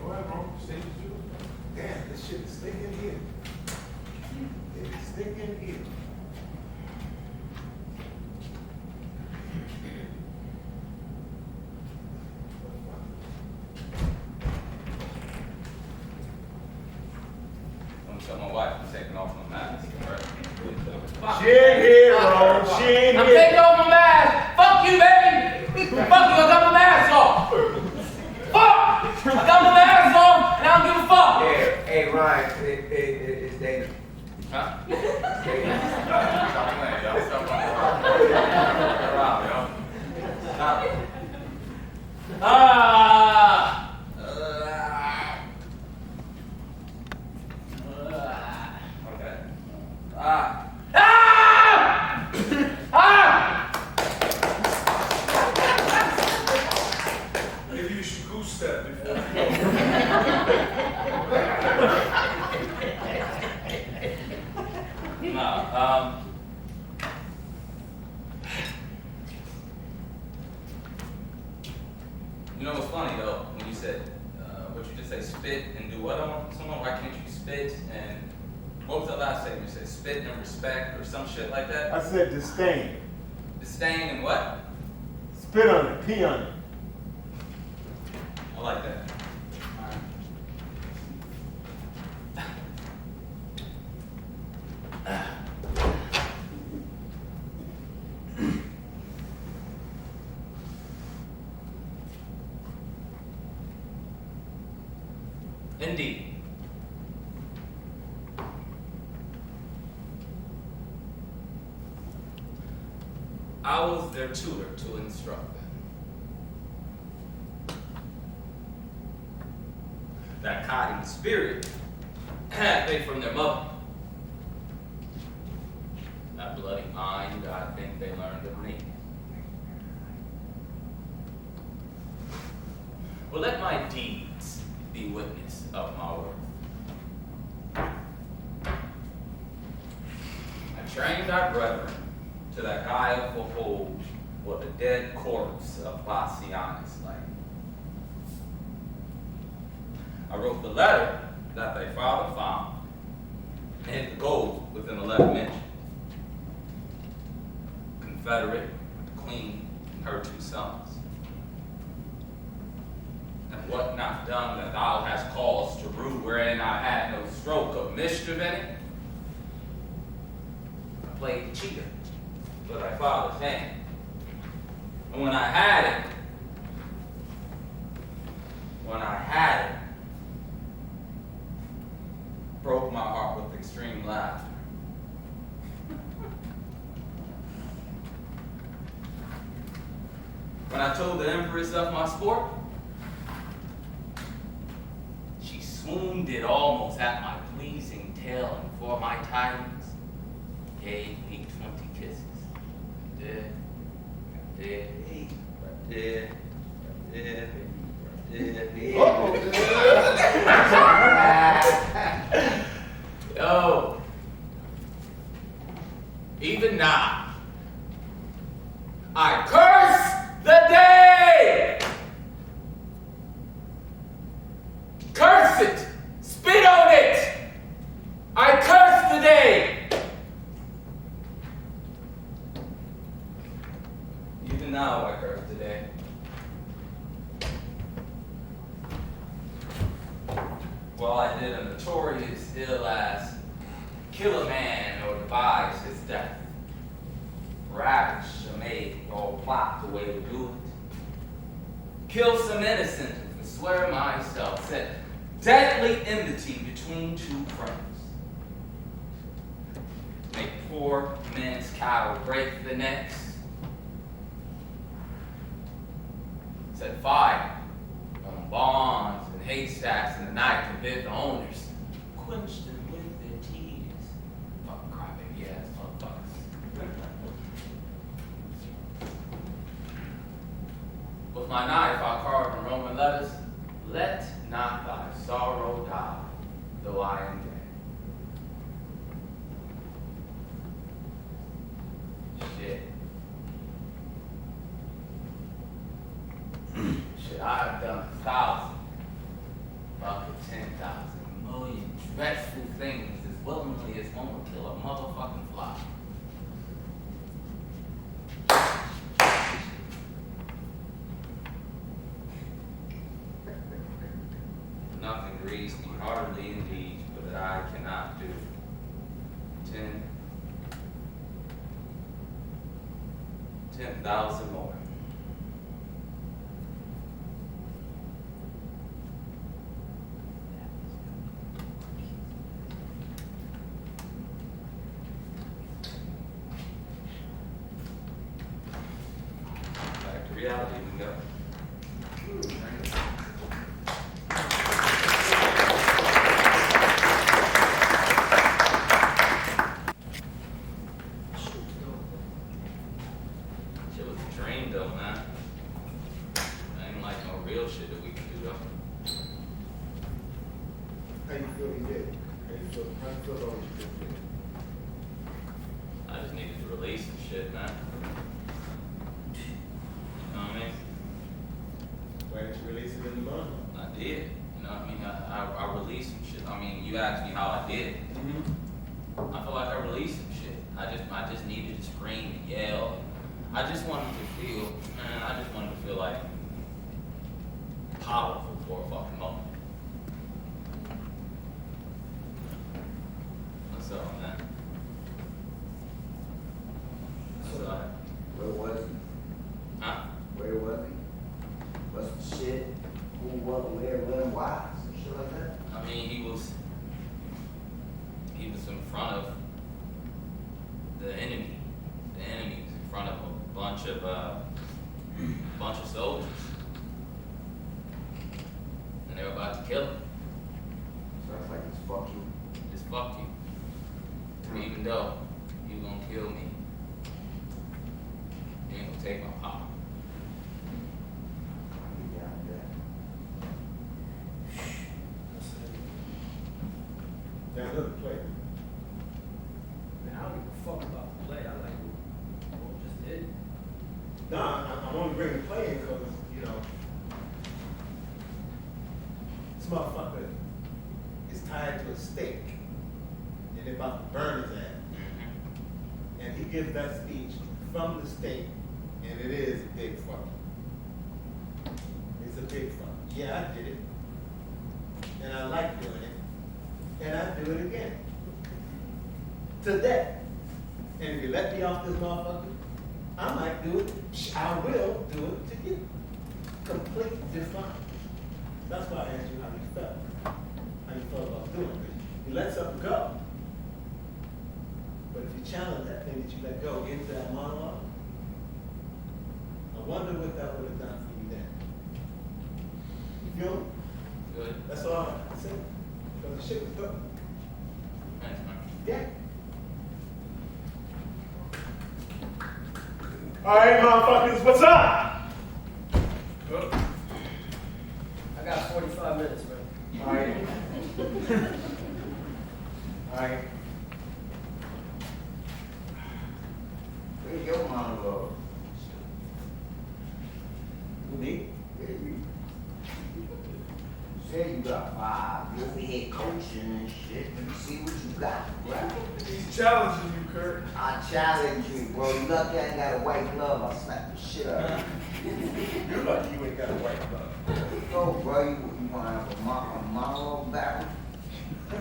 S2: Go ahead, bro. Stage is yours. Damn, this shit is stinking here. It's stinking here.
S1: I'm gonna tell my wife I'm taking off my mask. Right?
S2: She ain't here, bro. She ain't
S1: I'm
S2: here.
S1: taking off my mask. Fuck you, baby. Fuck you. I got my mask off. Fuck. I got my mask off, and I don't give a fuck.
S4: Yeah, hey, Ryan, it's Dana.
S1: Huh?
S4: It's Dana.
S1: Stop playing, yo. Stop playing. Around, yo. Stop. Okay.
S3: maybe you should goose step before you go.
S1: No, you know what's funny though, when you said, what you just say, spit and do what on someone? Why can't you spit and, what was the last statement? You said spit and respect or some shit like that?
S2: I said disdain.
S1: Disdain and what?
S2: Spit on it, pee on it.
S1: I like that. Indeed. I was their tutor to instruct them. That cotton spirit had they from their mother. That bloody mind, I think they learned of me. Well, let my deeds be witness of my worth. I trained our brethren to that guileful hold for the dead corpse of Bassianus' life. I wrote the letter that thy father found, and hid the gold within the letter mentioned. Confederate, the queen, and her 2 sons. And what not done that thou hast caused to rue, wherein I had no stroke of mischief in it? I played the cheater for thy father's hand. And when I had it, broke my heart with extreme laughter. When I told the empress of my sport, she swooned it almost at my pleasing tale, and for my tidings gave me 20 kisses. Yo, even now, I curse the day. Curse it. Spit on it. I curse the day. Even now, I curse the day. Well, I did a notorious ill-ass kill a man or devise his death. Ravish a maid or plot the way to do it. Kill some innocent and swear myself, set deadly enmity between 2 friends. Make poor men's cattle break the necks. fire on barns and haystacks in the night to bid the owners. Quench them with their tears. Fucking crybaby ass motherfuckers. With my knife I carved in Roman letters, let not thy sorrow die, though I am dead. Shit. Shit, I've done 1,000, fucking 10,000 million dreadful things as willingly as one would kill a motherfucking fly. Nothing grieves me heartily indeed, but that I cannot do. 10,000 more. Back to reality we go. Shit was a dream though, man. Ain't like no real shit that we can do though.
S2: How you feel you did? How you feel about what you just did?
S1: I just needed to release some shit, man. You know what I mean?
S2: Why didn't you release it in the month?
S1: I did. You know what I mean? I released some shit. I mean, you asked me how I did. I feel like I released some shit. I just needed to scream and yell. I just wanted to feel, man, I just wanted to feel like powerful for a fucking moment. What's up, man? What's up?
S4: Where was he?
S1: Huh?
S4: Where was he? What's the shit? Who, what, where, when, why? Some shit like that?
S1: I mean, he was in front of the enemy. The enemy was in front of a bunch of soldiers, and they were about to kill him.
S4: Sounds like it's fuck you.
S1: Just fuck you. Even though you gonna kill me, you ain't gonna take my power.
S4: I'll be down with that.
S2: Now look, play.
S5: Man, I don't give a fuck about the play. I like what we just did.
S2: No, I'm only bringing the play in because, you know, this motherfucker is tied to a stake and they're about to burn his ass. And he gives that speech from the stake, and it is a big fuck. It's a big fuck. Yeah, I did it. And I like doing it. And I do it again. To death. And if you let me off this motherfucker, I might do it. I will do it to you. Completely fine. That's why I asked you how you felt. How you felt about doing it. You let something go. But if you challenge that thing that you let go into that monologue, I wonder what that would have done for you then. You feel me?
S1: Good.
S2: That's all I can say. Because the shit was dope.
S1: Thanks, man.
S2: Yeah. All right, motherfuckers, what's up?
S5: I got 45 minutes, man.
S2: All right. All right.
S4: Where's your monologue?
S2: Who, me?
S4: Yeah, you said you got 5. You over here coaching and shit. Let me see what you got, bro.
S3: He's challenging you, Kurt.
S4: I challenge you, bro. You lucky I ain't got a white glove. I'll slap the shit out of
S2: You're lucky you ain't got a white glove.
S4: you. Go, bro. You want to have a monologue battle?
S2: We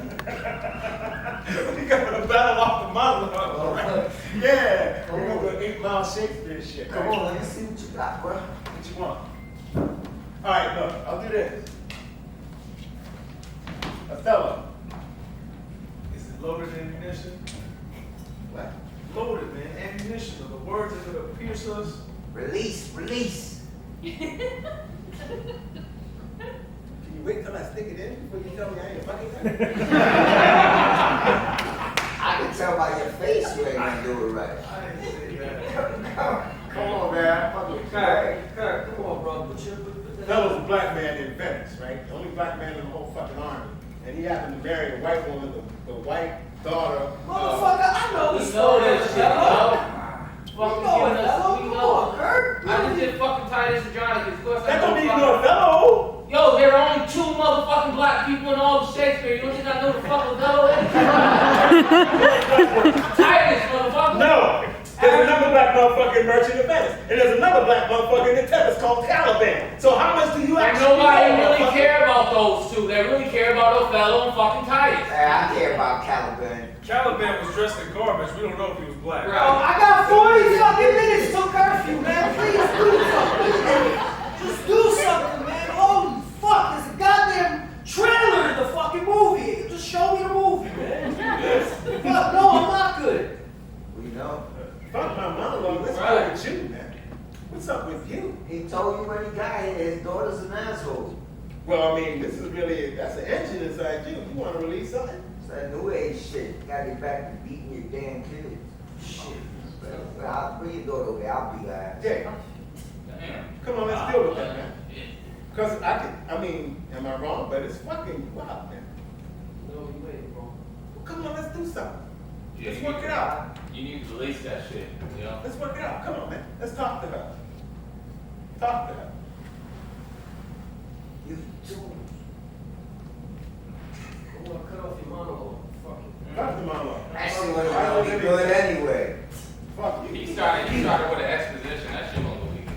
S2: got a battle off the monologue, all right? Yeah, we're gonna go 8 Mile Shakespeare shit.
S4: Come on, let me see what you got, bro.
S2: What you want? All right, look, I'll do this. Othello.
S3: Is it loaded ammunition?
S4: What?
S3: Loaded, man. Ammunition. Are the words that could pierce us?
S4: Release, release.
S2: Can you wait till I stick it in before you tell me I ain't fucking that?
S4: I can tell by your face you ain't gonna do it right.
S3: I didn't say that.
S4: Come on, man. Fucking
S5: Kirk, come on, bro. Put that
S2: That was a black man in Venice, right? The only black man in the whole fucking army. And he happened to marry a white woman, the white daughter.
S5: Motherfucker, I know
S1: We
S5: this
S1: know
S5: story,
S1: that shit,
S5: fella.
S1: yo.
S5: We
S1: Fucking
S5: know
S1: giving
S5: it,
S1: us,
S5: fella.
S1: we
S5: Come
S1: know.
S5: on, Kirk.
S1: I just did fucking Titus and Johnny.
S2: That don't mean no fellow.
S1: Yo, there are only 2 motherfucking black people in all of Shakespeare. You don't think I know the fuck Othello is? Titus, motherfucker.
S2: No. There's another black motherfucking merchant in Venice. And there's another black motherfucker in Texas called Caliban. So how much do you
S1: And
S2: actually
S1: nobody
S2: know,
S1: really
S2: motherfucker?
S1: care about those 2. They really care about Othello and fucking Titus.
S4: Hey, I care about Caliban.
S3: Caliban was dressed in garbage. We don't know if he was black.
S1: Right.
S5: Oh, I got 40 fucking minutes till curfew, man. Please do something. Just do something, man. Holy fuck, there's a goddamn trailer to the fucking movie. Just show me the movie, man. Fuck, no, I'm not good.
S4: We know.
S2: Fuck my monologue. Let's go
S1: Right.
S2: with you, man. What's up with you?
S4: He told you when he got here, his daughter's an asshole.
S2: Well, I mean, this is really, that's an engine inside you. You want to release something?
S4: It's that new age shit. Got you back to beating your damn kids.
S5: Shit.
S4: Well, I'll bring your daughter away. I'll be there.
S2: Yeah.
S1: Damn.
S2: Come on, let's deal with that, man. Because I mean, am I wrong? But it's fucking wild, man.
S5: No, you ain't, bro.
S2: Well, come on, let's do something.
S1: Yeah,
S2: Let's
S1: you
S2: work
S1: need
S2: it
S1: to-
S2: out.
S1: You need to release that shit, you know?
S2: Let's work it out. Come on, man. Let's talk to her. Talk to her.
S4: You too.
S5: I want to cut off your monologue. Fuck it.
S2: Talk to mama.
S4: Actually, when it's gonna be good anyway.
S2: Fuck you.
S1: He started with an exposition. That shit won't go weak.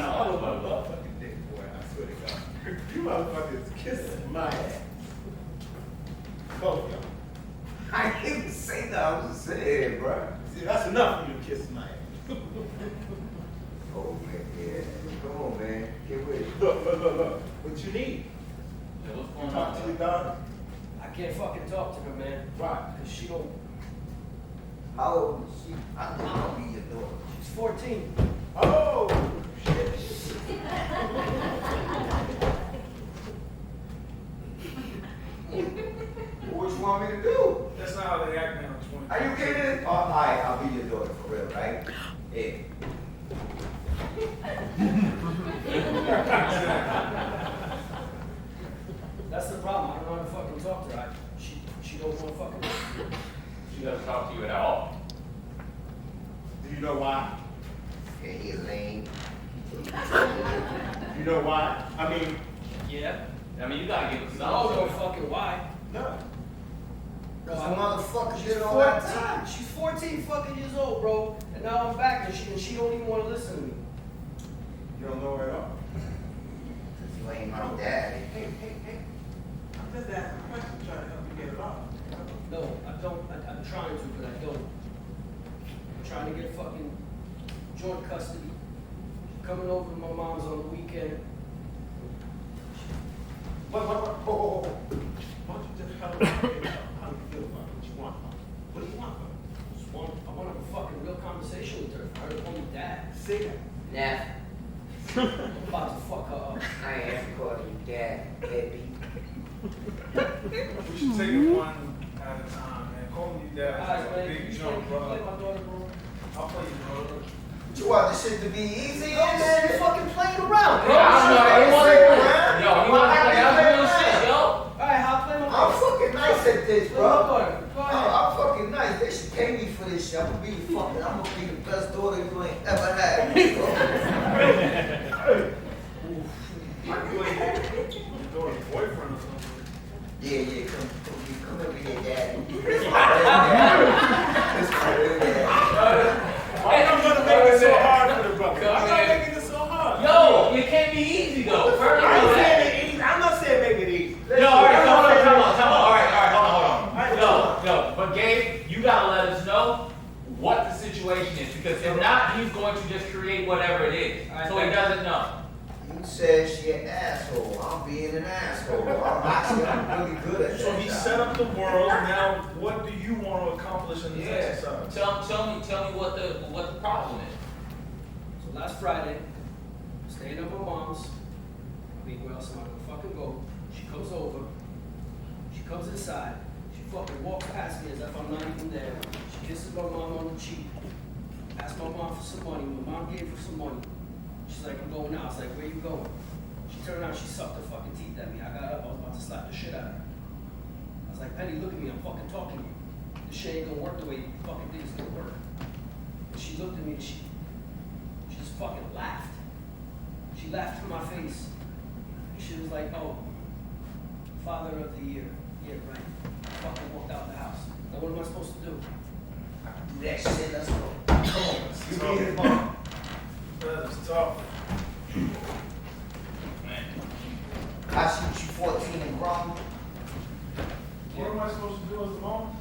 S2: I was my motherfucking dick, boy. I swear to God. You motherfuckers kissing my ass. Both of y'all.
S4: I didn't even say that. I was just saying, bro.
S2: See, that's enough for you to kiss my ass.
S4: Oh, man, yeah. Come on, man. Get with it.
S2: Look. What you need?
S1: Yeah, what's going
S2: Talk
S1: on?
S2: to your daughter.
S5: I can't fucking talk to her, man.
S2: Why?
S5: Because she don't.
S4: How old is she? I think I'll be your daughter.
S5: She's 14.
S2: Oh, shit.
S4: What you want me to do?
S3: That's not how they act now. 20.
S4: Are you kidding? Oh, all right, I'll be your daughter for real, right? Yeah.
S5: That's the problem. I don't know how to fucking talk to her. She don't want to fucking listen.
S1: She doesn't talk to you at all.
S2: Do you know why?
S4: Yeah, he's lame.
S2: You know why? I mean,
S5: Yeah.
S1: I mean, you gotta give us
S5: I don't know
S1: something.
S5: fucking why.
S2: no.
S4: Because the motherfucker
S5: She's
S4: did all that
S5: 14.
S4: time.
S5: She's 14 fucking years old, bro. And now I'm back and she don't even want to listen to me.
S2: You don't know her at all.
S4: Because you ain't my daddy.
S2: Hey. I'm just asking a question, trying to help you get it off.
S5: No, I don't. I'm trying to, but I don't. I'm trying to get fucking joint custody. She's coming over to my mom's on the weekend.
S2: What? Oh. Why don't you just tell her how you feel about it? What you want? What do you want?
S5: I want to have a fucking real conversation with her. I heard her call me dad.
S2: Say that.
S4: Nah,
S5: I'm about to fuck her up.
S4: I ain't calling you dad, baby.
S3: We should take it one at a time, man. Call me dad.
S5: Alright,
S3: It's a
S5: man.
S3: big
S5: You
S3: jump,
S5: play my
S3: bro.
S5: daughter, bro.
S3: I'll play you, bro.
S4: You want this shit to be easy?
S5: No, man, you're fucking playing around, bro.
S1: I don't know. He
S4: Say
S1: wanna-
S4: around.
S1: Yo, he wants to play that real shit, yo.
S5: Alright, I'll play my
S4: I'm
S5: daughter.
S4: fucking nice at this,
S5: Play my
S4: bro.
S5: daughter. Go ahead.
S4: I'm fucking nice. They should pay me for this shit. I'm gonna be the best daughter you ain't ever had. Bro.
S3: Your daughter's boyfriend or something.
S4: Yeah, come here with your daddy. This my real daddy. This my real daddy.
S2: Why you gonna make it so hard for the brother?
S1: Come
S2: Why you
S1: here.
S2: making it so hard?
S1: Yo, it can't be easy though. First of
S2: I
S1: all,
S2: ain't saying
S1: that-
S2: it easy. I'm not saying make it easy.
S1: Yo, all right, come on. All right, hold on. Yo, but Gabe, you gotta let us know what the situation is, because if not, he's going to just create whatever it is, so he doesn't know.
S4: You said she an asshole. I'm being an asshole. I'm really good at that.
S3: So he set up the world. Now, what do you want to accomplish in this
S1: Yeah.
S3: exercise?
S1: Tell me what the problem is.
S5: So last Friday, I was staying at my mom's. I mean, where else am I gonna fucking go? She comes over. She comes inside. She fucking walks past me as if I'm not even there. She kisses my mom on the cheek. Asks my mom for some money. My mom gave her some money. She's like, I'm going out. I was like, where you going? She turned around, she sucked her fucking teeth at me. I got up, I was about to slap the shit out of her. I was like, Penny, look at me, I'm fucking talking to you. This shit ain't gonna work the way you fucking think it's gonna work. And she looked at me and she just fucking laughed. She laughed in my face. She was like, oh, Father of the Year. Yeah, right. I fucking walked out the house. Now what am I supposed to do?
S4: I can do that shit, let's go. Come on, you need his mom.
S3: That's tough.
S4: I shoot you 14 and grown.
S3: What am I supposed to do as the mom?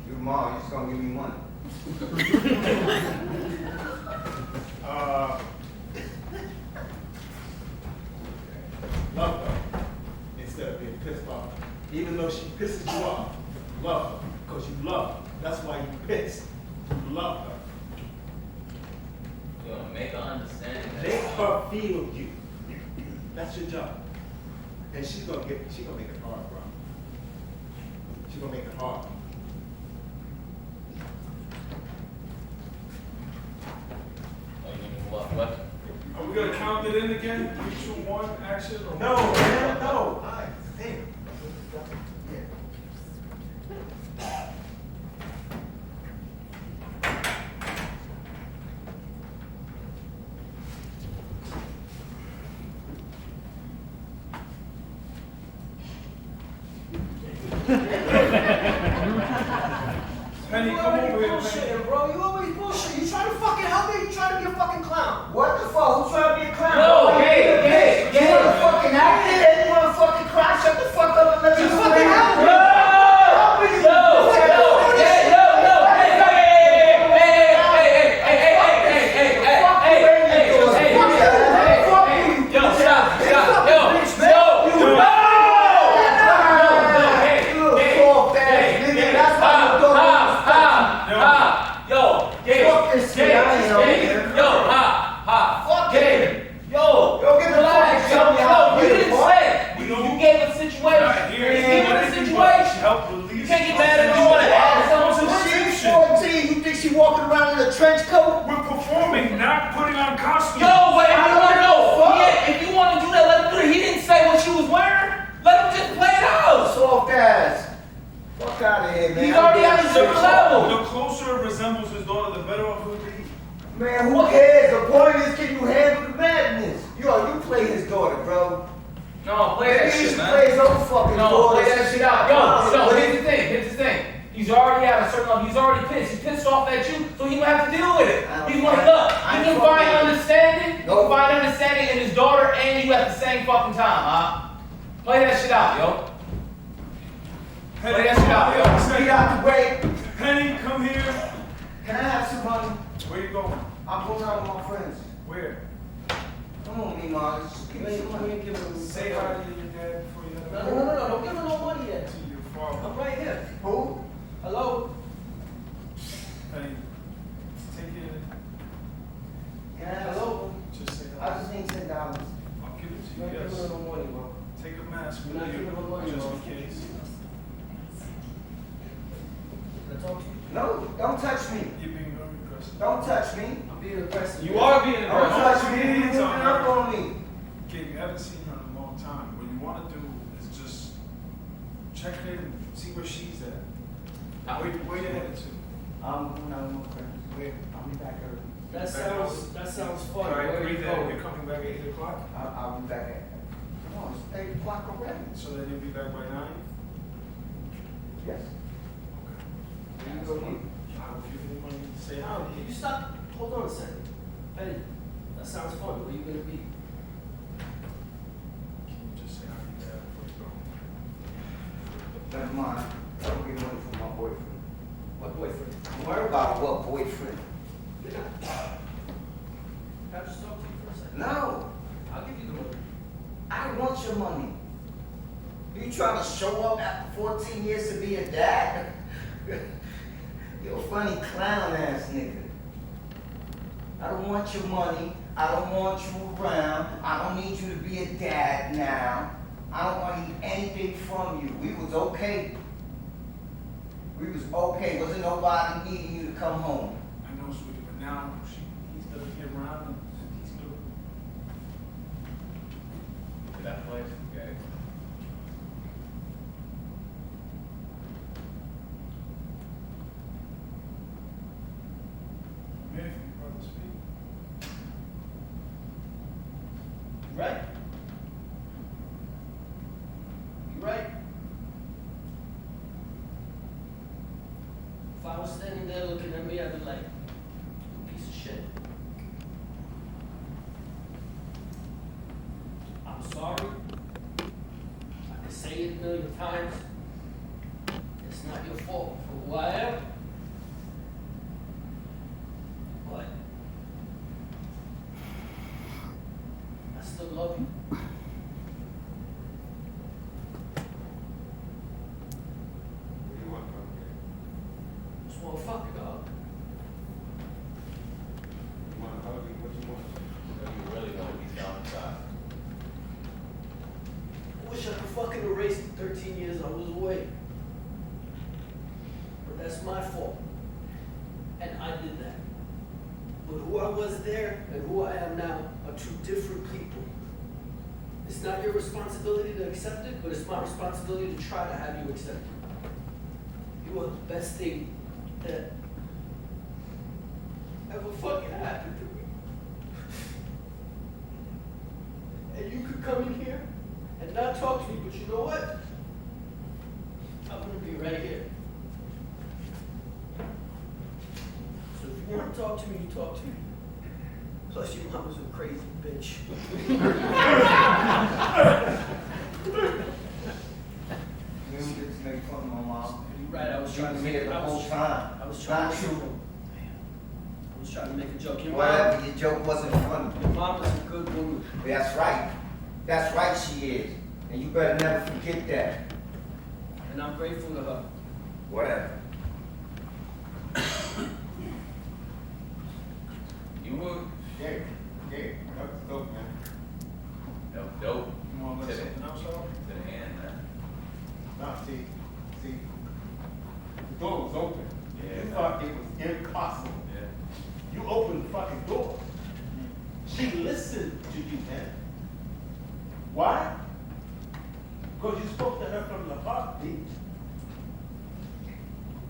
S4: Your mom, you just gonna give me money.
S2: Love her instead of being pissed off. Even though she pisses you off, love her because you love her. That's why you pissed. You love her.
S1: Yo, make her understand that.
S2: Make her feel you. That's your job. And she's gonna make it hard, bro. She's gonna make it hard.
S1: Oh, you mean what?
S3: Are we gonna count it in again? 3, 2, 1, action? Or
S2: No, man, no. Damn.
S3: Penny,
S5: You
S3: come
S5: already
S3: over here,
S5: bullshitting,
S3: Penny.
S5: bro. You always bullshitting. You trying to fucking help me? You trying to be a fucking clown?
S4: What the fuck? Who's trying to be a clown?
S1: No, hey,
S4: You wanna fucking act it? You wanna fucking cry? Shut the fuck up and let me fucking help me. Walking around in a trench coat?
S3: We're performing, not putting on costumes.
S1: Yo, wait, if you want to do that, let him do it. He didn't say what she was wearing. Let him just play it out.
S4: Soft ass. Fuck out of here, man.
S1: He's already at a certain level.
S3: The closer it resembles his daughter, the better off he'll be.
S4: Man, who cares? The point is, can you handle the madness? You play his daughter, bro.
S1: No, play that shit, man.
S4: Play his own fucking daughter.
S1: Play that shit out. Yo, here's the thing. He's already at a certain level. He's already pissed. He's pissed off at you, so he's gonna have to deal with it. He's gonna look. You can find understanding.
S4: Nope.
S1: Find understanding in his daughter and you at the same fucking time, huh? Play that shit out, yo.
S3: Penny,
S1: Play that shit out, yo.
S4: Get out the way.
S3: Penny, come here.
S4: Can I have some money?
S3: Where you going?
S4: I'm going out with my friends.
S3: Where?
S4: Come on, Mima. Just give me some money.
S3: Say hi to your dad before you have
S5: No, don't give her no money yet.
S3: to your father.
S5: I'm right here.
S4: Who?
S5: Hello?
S3: Penny, take it.
S4: Can I have
S5: Hello?
S3: Just say
S4: I
S3: hi.
S4: just need $10.
S3: I'll give it to
S5: You
S3: you,
S5: ain't giving her
S3: yes.
S5: no money, bro.
S3: Take a mask
S5: You're
S3: with
S5: not giving her money,
S3: you, just
S5: bro.
S3: in case.
S5: Can I talk to you?
S4: No, don't touch me.
S3: You're being very aggressive.
S4: Don't touch me.
S5: I'm being aggressive.
S1: You are being
S4: Don't
S1: aggressive.
S4: touch me.
S3: Hands
S4: You're moving
S3: on
S4: up
S3: her.
S4: on me.
S3: Okay, you haven't seen her in a long time. What you want to do is just check in, see where she's at. Where you headed to?
S4: I'm going out with my friends.
S3: Where?
S4: I'll be back early.
S5: That sounds fun.
S3: All right,
S5: Where are you
S3: breathe in.
S5: going?
S3: You're coming back at 8 o'clock?
S4: I'll be back at. Come on, it's 8 o'clock already.
S3: So then you'll be back by 9?
S4: Yes.
S3: Okay.
S4: You go eat.
S3: I'll give you the money to say hi.
S5: Now, can you stop? Hold on a second. Penny, that sounds fun. Where you gonna be?
S3: Can you just say hi to your dad before you go?
S4: Never mind. I'll get money from my boyfriend.
S5: What boyfriend?
S4: Don't worry about what boyfriend.
S5: Can I just talk to you for a second?
S4: No,
S5: I'll give you the money.
S4: I want your money. You trying to show up after 14 years to be a dad? You're a funny clown ass nigga. I don't want your money. I don't want you around. I don't need you to be a dad now. I don't want to need anything from you. We was okay. We was okay. Wasn't nobody needing you to come home.
S3: I know, sweetie, but now he's gonna be around and he's gonna.
S1: That place, okay.
S3: I'm here for you, brother, speak.
S5: You right? You right? If I was standing there looking at me, I'd be like, you piece of shit. I'm sorry. I can say it a million times. It's not your fault for who I am. But I still love you.
S2: What do you want from me?
S5: Just wanna fuck it up.
S2: You want to hug me? What you want?
S1: What do you really want to be down inside?
S5: I wish I could fucking erase the 13 years I was away. But that's my fault. And I did that. But who I was there and who I am now are two different people. It's not your responsibility to accept it, but it's my responsibility to try to have you accept it. You are the best thing that ever fucking happened to me. And you could come in here and not talk to me, but you know what? I'm gonna be right here. So if you wanna talk to me, you talk to me. Plus your mama's a crazy bitch.
S4: We don't get to make fun of my mom.
S5: You're right, I was
S4: She
S5: trying to
S4: was
S5: make
S4: here
S5: it.
S4: the whole time.
S5: I was trying
S4: Not
S5: to make
S4: you.
S5: a joke. I was trying to make a joke. Your
S4: Whatever, your joke wasn't funny.
S5: mom is a good woman.
S4: That's right. That's right, she is. And you better never forget that.
S5: And I'm grateful to her.
S4: Whatever.
S1: You would?
S2: Yeah, that was dope, man.
S1: No, dope.
S3: You wanna
S1: To
S3: let
S1: the,
S3: something else
S1: to
S3: out?
S1: the end, man.
S2: Now, see, the door was open.
S1: Yeah.
S2: You thought it was impossible.
S1: Yeah.
S2: You opened the fucking door. She listened to you, man. Why? Because you spoke to her from the heart, D.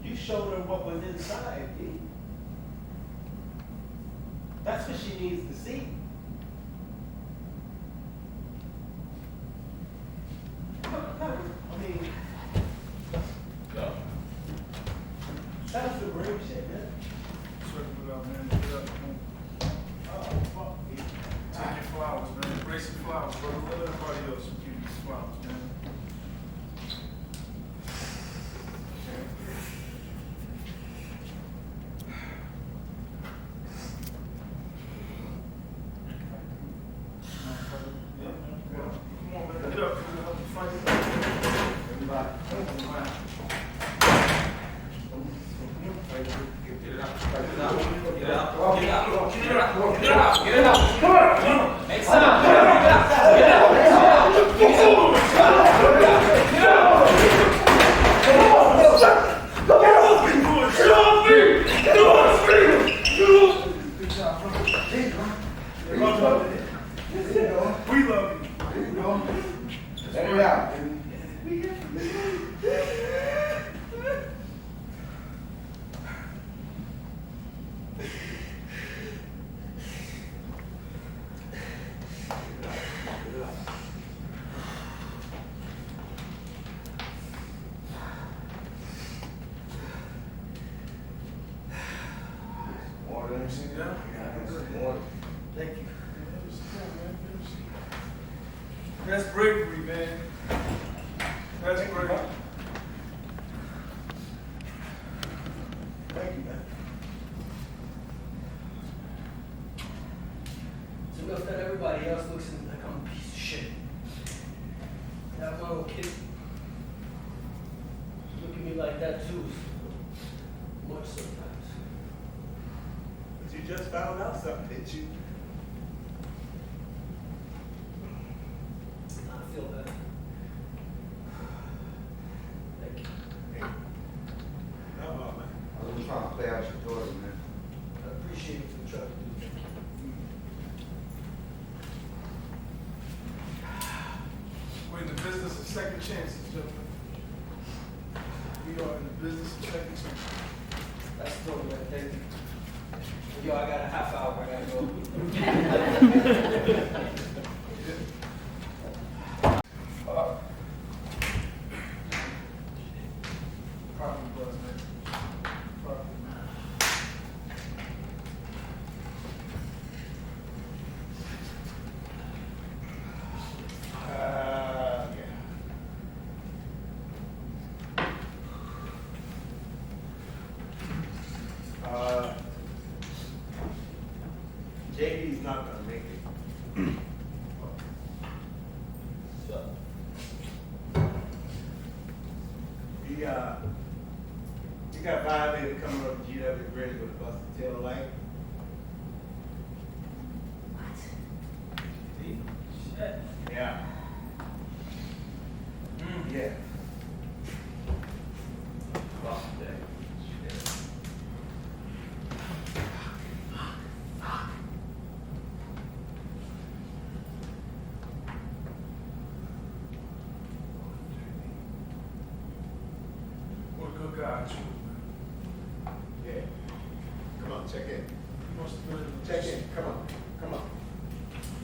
S2: You showed her what was inside, D. That's what she needs to see. I mean,
S1: Yo.
S2: that's the brave shit, man.
S3: Sweat it out, man. Get up, man.
S2: Oh, fuck me.
S3: Take your flowers, man. Embrace your flowers, brother. Let everybody else give you these flowers, man. Yeah, man. Come on, man. Get up. Fight.
S4: Everybody.
S1: Get it out. Get it out. Get it out. Get it out. Get it out. Get it out. Make sound. Get it out. Get it out.
S3: We love you.
S4: Let it out. Water.
S3: Yeah?
S4: Water.
S5: Thank you.
S3: That's bravery, man. That's bravery.
S2: Thank you, man.
S5: It's enough that everybody else looks at me like I'm a piece of shit. That little kid look at me like that too. Much sometimes.
S2: But you just found out something, didn't you?
S5: feel better. Thank you.
S2: Hey. No, man.
S4: I was trying to play out your daughter, man.
S5: I appreciate it for the trouble.
S3: We're in the business of second chances, gentlemen. We are in the business of second chances.
S5: That's the man. Thank you. Yo, I got a half hour. I gotta go.
S3: Property buzz, man. Property.
S2: Yeah. JD's not gonna make it.
S1: So,
S2: He got violated coming up the GW Bridge with a busted tail light.
S5: Shit.
S2: Yeah. Yeah.
S1: fuck that.
S3: What a good guy, too, man.
S2: Yeah. Come on, check in.
S3: He must have been in a
S2: Check in. Come on. Come on.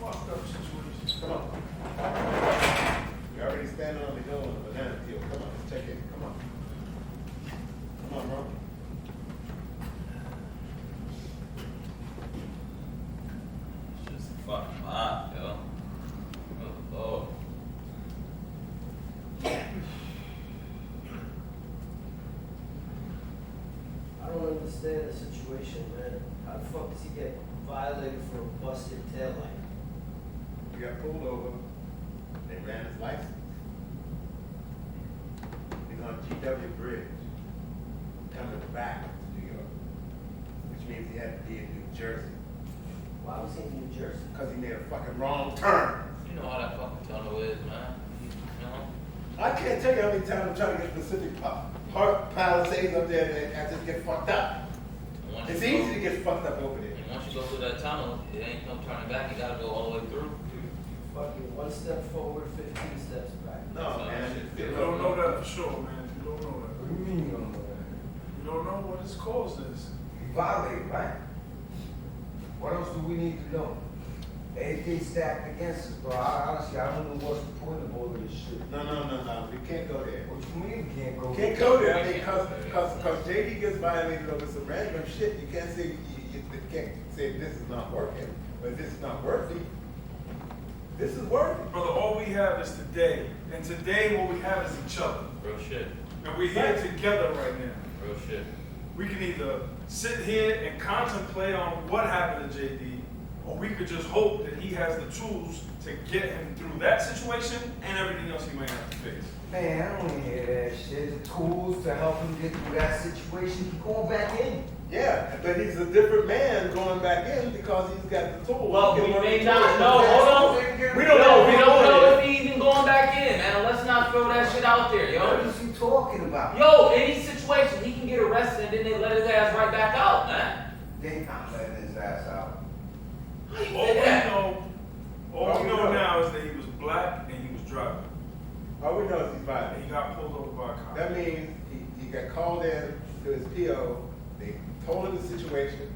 S3: fucked up situation.
S2: Come on. You're already standing on the hill on the banana peel. Come on, let's check in. Come on. Come on, bro.
S1: It's just a fucking mob, yo. Oh, Lord.
S5: I don't understand the situation, man. How the fuck does he get violated for a busted taillight?
S2: We got pulled over. They ran his license. He's on GW Bridge, coming back to New York, which means he had to be in New Jersey,
S5: Why was he in New Jersey?
S2: because he made a fucking wrong turn.
S1: You know how that fucking tunnel is, man. You know?
S2: I can't tell you how many times I'm trying to get Pacific Park Palisades up there and I just get fucked up.
S1: And once
S2: It's
S1: you go-
S2: easy to get fucked up over there.
S1: And once you go through that tunnel, it ain't no turning back. You gotta go all the way through.
S5: Fucking one step forward, 15 steps back.
S2: No, man.
S3: You don't know that for sure, man. You don't know that.
S4: What do you mean you don't know that?
S3: You don't know what his cause is.
S4: He violated, right? What else do we need to know? Everything's stacked against us, bro. Honestly, I don't know what's the point of all of this shit.
S2: No. We can't go there.
S4: What you mean we can't go?
S2: You can't go there. I mean, because JD gets violated over some random shit. You can't say you can't say this is not working, but this is not worthy. This is worthy.
S3: Brother, all we have is today. And today what we have is each other.
S1: Real shit.
S3: And we're here together right now.
S1: Real shit.
S3: We can either sit here and contemplate on what happened to JD, or we could just hope that he has the tools to get him through that situation and everything else he might have to face.
S4: Man, I don't want to hear that shit. The tools to help him get through that situation. He's going back in.
S2: Yeah, but he's a different man going back in because he's got the tools.
S1: Well,
S2: He
S1: we
S2: can work
S1: may
S2: the
S1: not
S2: tools.
S1: know. Hold on.
S2: We don't know.
S1: We don't know if he's even going back in, man. Let's not throw that shit out there,
S4: What
S1: yo.
S4: is he talking about?
S1: Yo, any situation, he can get arrested and then they let his ass right back out, man.
S4: They not letting his ass out.
S1: How you
S3: All
S1: say
S3: we
S1: that?
S3: know now is that he was black and he was driving.
S2: All we know is he's
S3: And
S2: violated.
S3: he got pulled over by a cop.
S2: That means he got called in to his PO. They told him the situation.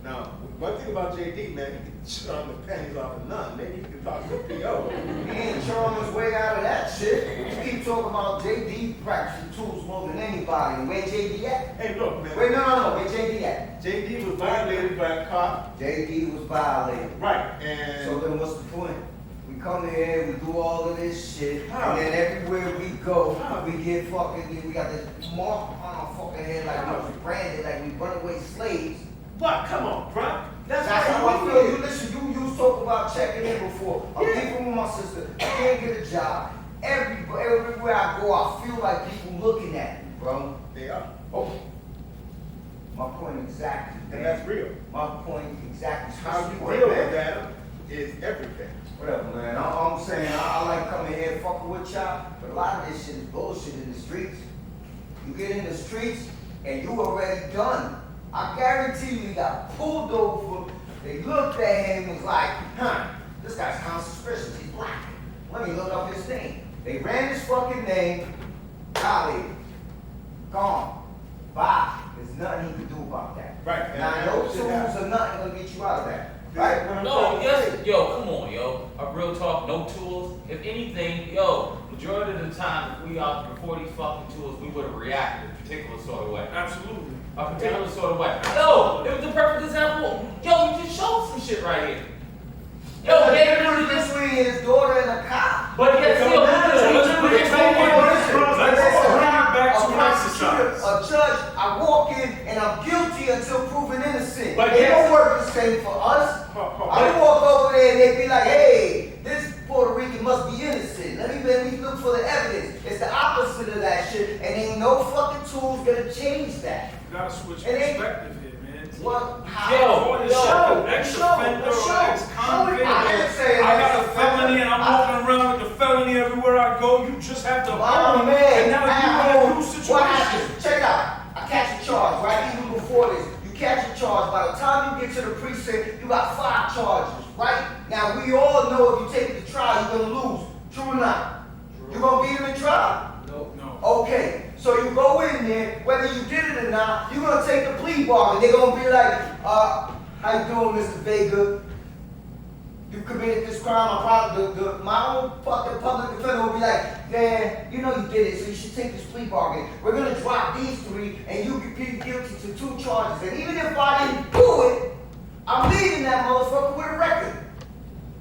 S2: Now, one thing about JD, man, he can charm the pennies off a nun. Maybe he can talk to the PO.
S4: He ain't charming his way out of that shit. You keep talking about JD practicing tools more than anybody. And where JD at?
S2: Hey, look, man.
S4: Wait, no. Where JD at?
S2: JD was violated by a cop.
S4: JD was violated.
S2: Right, and
S4: So then what's the point? We come here, we do all of this shit,
S2: How?
S4: and then everywhere we go,
S2: How?
S4: we get fucking, we got this mark on our fucking head like
S2: How?
S4: we was branded, like we runaway slaves.
S2: what? Come on, bro.
S4: That's how I feel. You listen, you was talking about checking in before. I'm
S2: Yeah.
S4: people with my sister. I can't get a job. Everywhere I go, I feel like people looking at me, bro.
S2: They are.
S4: Oh, my point exactly,
S2: And
S4: man.
S2: that's real.
S4: My point exactly.
S2: How you
S4: Point,
S2: deal
S4: man.
S2: with that is everything.
S4: Whatever, man. I'm saying I like coming here fucking with y'all, but a lot of this shit is bullshit in the streets. You get in the streets and you already done. I guarantee you got pulled over. They looked at him and was like, this guy's kind of suspicious. He's black. Let me look up his name. They ran his fucking name. Golly. Gone. Bye. There's nothing he can do about that.
S2: Right.
S4: Now, no tools are nothing gonna get you out of that. Right?
S1: No, yes, yo, come on, yo. A real talk, no tools. If anything, yo, majority of the time, if we out before these fucking tools, we would have reacted a particular sort of way.
S3: Absolutely.
S1: A particular sort of way. Yo, it was the perfect example. Yo, you just showed some shit right here. Yo,
S4: The
S1: they
S4: difference
S1: really just.
S4: between his daughter and a cop.
S1: But yet still,
S3: Let's bring it back to exercise.
S4: A judge, I walk in and I'm guilty until proven innocent.
S1: But
S4: They
S1: yes.
S4: don't work the same for us. I walk over there and they be like, hey, this Puerto Rican must be innocent. Let me look for the evidence. It's the opposite of that shit, and ain't no fucking tools gonna change that.
S3: You gotta switch
S4: It ain't-
S3: perspective here, man.
S4: What?
S1: Yo,
S3: Show,
S4: Show,
S3: ex-offender, ex-convict.
S4: I didn't say
S3: I got a
S4: ex-offender.
S3: felony and I'm walking around with the felony everywhere I go. You just have to
S4: Oh
S3: own,
S4: man,
S3: and now you're in a new
S4: what
S3: situation.
S4: happens? Check it out. I catch a charge, right? Even before this, you catch a charge. By the time you get to the precinct, you got 5 charges, right? Now we all know if you take it to trial, you're gonna lose. True or not? You gonna beat him in trial?
S3: No.
S4: Okay, so you go in there, whether you did it or not, you're gonna take the plea bargain. They're gonna be like, how you doing, Mr. Vega? You committed this crime. My own fucking public defender will be like, man, you know you did it, so you should take this plea bargain. We're gonna drop these 3, and you can plead guilty to 2 charges. And even if I didn't do it, I'm leaving that motherfucker with a record.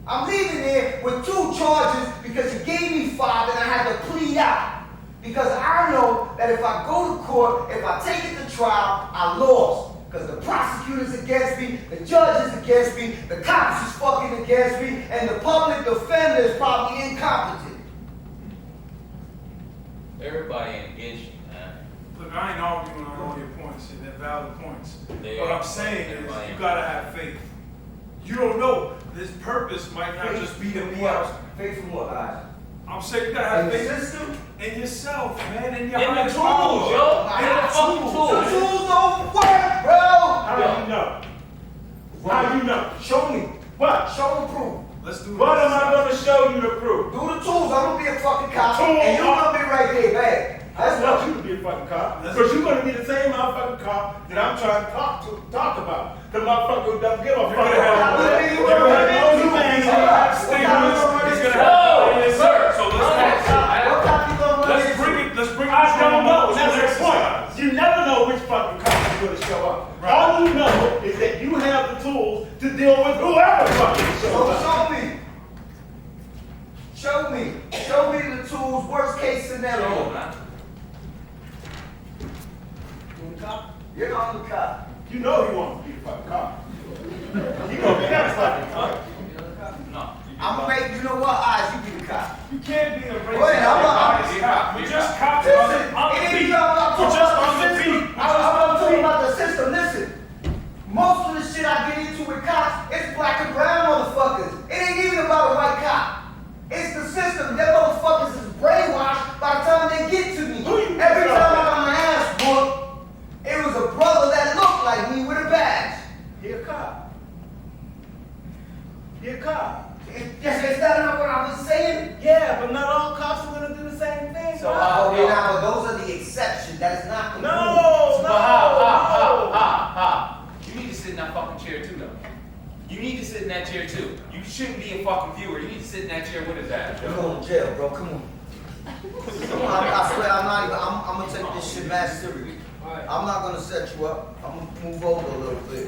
S4: I'm leaving there with 2 charges because you gave me 5 and I had to plead out. Because I know that if I go to court, if I take it to trial, I lost. Because the prosecutor's against me, the judge is against me, the cops is fucking against me, and the public defender is probably incompetent.
S1: Everybody ain't against you, man.
S3: Look, I ain't arguing on all your points, and they're valid points.
S1: They
S3: What
S1: are.
S3: I'm saying is,
S1: Everybody
S3: you
S1: ain't.
S3: gotta have faith. You don't know. This purpose might not just be in me else.
S4: Faith in what, guys?
S3: I'm saying you gotta have
S4: In the
S3: faith
S4: system?
S3: in yourself, man, in your
S1: In the
S3: higher
S1: tools,
S3: power.
S1: yo.
S4: I
S1: In the
S4: got
S1: fucking
S4: The
S1: tools.
S4: tools don't work, bro!
S2: How do you know? How do you know?
S4: Show me.
S2: What?
S4: Show and prove.
S3: Let's do
S2: What
S3: this.
S2: am I gonna show you to prove?
S4: Do the tools. I'm gonna be a fucking cop,
S2: Tools
S4: and you're
S2: are-
S4: gonna be right there, bad.
S2: I
S4: That's
S2: want
S4: what
S2: you to be a fucking cop,
S3: Let's-
S2: because you're gonna be the same motherfucking cop that I'm trying to talk about. The motherfucker who doesn't give a fuck
S3: gonna have-
S2: about
S4: What
S2: that.
S4: are you
S2: You're
S4: gonna
S2: gonna
S4: run
S2: know
S4: into?
S2: you ain't
S3: He's gonna have
S2: gonna
S3: statements. He's gonna
S1: No,
S3: have
S1: sir.
S3: So let's
S4: What cop you gonna run
S3: let's
S4: into?
S3: bring it. Let's bring it.
S2: I don't know.
S3: to
S2: That's the
S3: exercise.
S2: point. You never know which fucking cop is going to show up.
S3: Right.
S2: All you know is that you have the tools to deal with whoever fucking shows
S4: So
S2: up.
S4: show me. Show me. Show me the tools. Worst case scenario.
S1: Show 'em, man.
S4: You're the only cop.
S2: You know he wants to be a fucking cop. You gonna be that fucking cop.
S1: No.
S4: I'm gonna make, you know what, eyes, you be the cop.
S3: You can't be a racist.
S4: Wait, I'm
S3: You're cop. We're just cops
S4: Listen,
S3: on the
S4: it ain't
S3: beat.
S4: even about
S3: We're
S4: talking
S3: just
S4: about
S3: on
S4: the
S3: the
S4: system.
S3: beat.
S4: I'm talking about the system. Listen, most of the shit I get into with cops, it's black and brown motherfuckers. It ain't even about a white cop. It's the system. Them motherfuckers is brainwashed by the time they get to me.
S2: Who you
S4: Every
S2: think
S4: time I
S2: about?
S4: got my ass whooped, it was a brother that looked like me with a badge.
S2: He a cop. He a cop.
S4: Yes, is that not what I was saying?
S2: Yeah, but not all cops are gonna do the same thing.
S1: So,
S2: bro.
S4: Okay, now, but those are the exceptions. That is not the rule.
S2: No,
S1: So
S2: no,
S1: ha. You need to sit in that fucking chair too, though. You need to sit in that chair too. You shouldn't be a fucking viewer. You need to sit in that chair with his ass.
S4: You're going to jail, bro. Come on. Come on, I swear I'm not even, I'm gonna take this shit mad serious. I'm not gonna set you up. I'm gonna move over a little bit.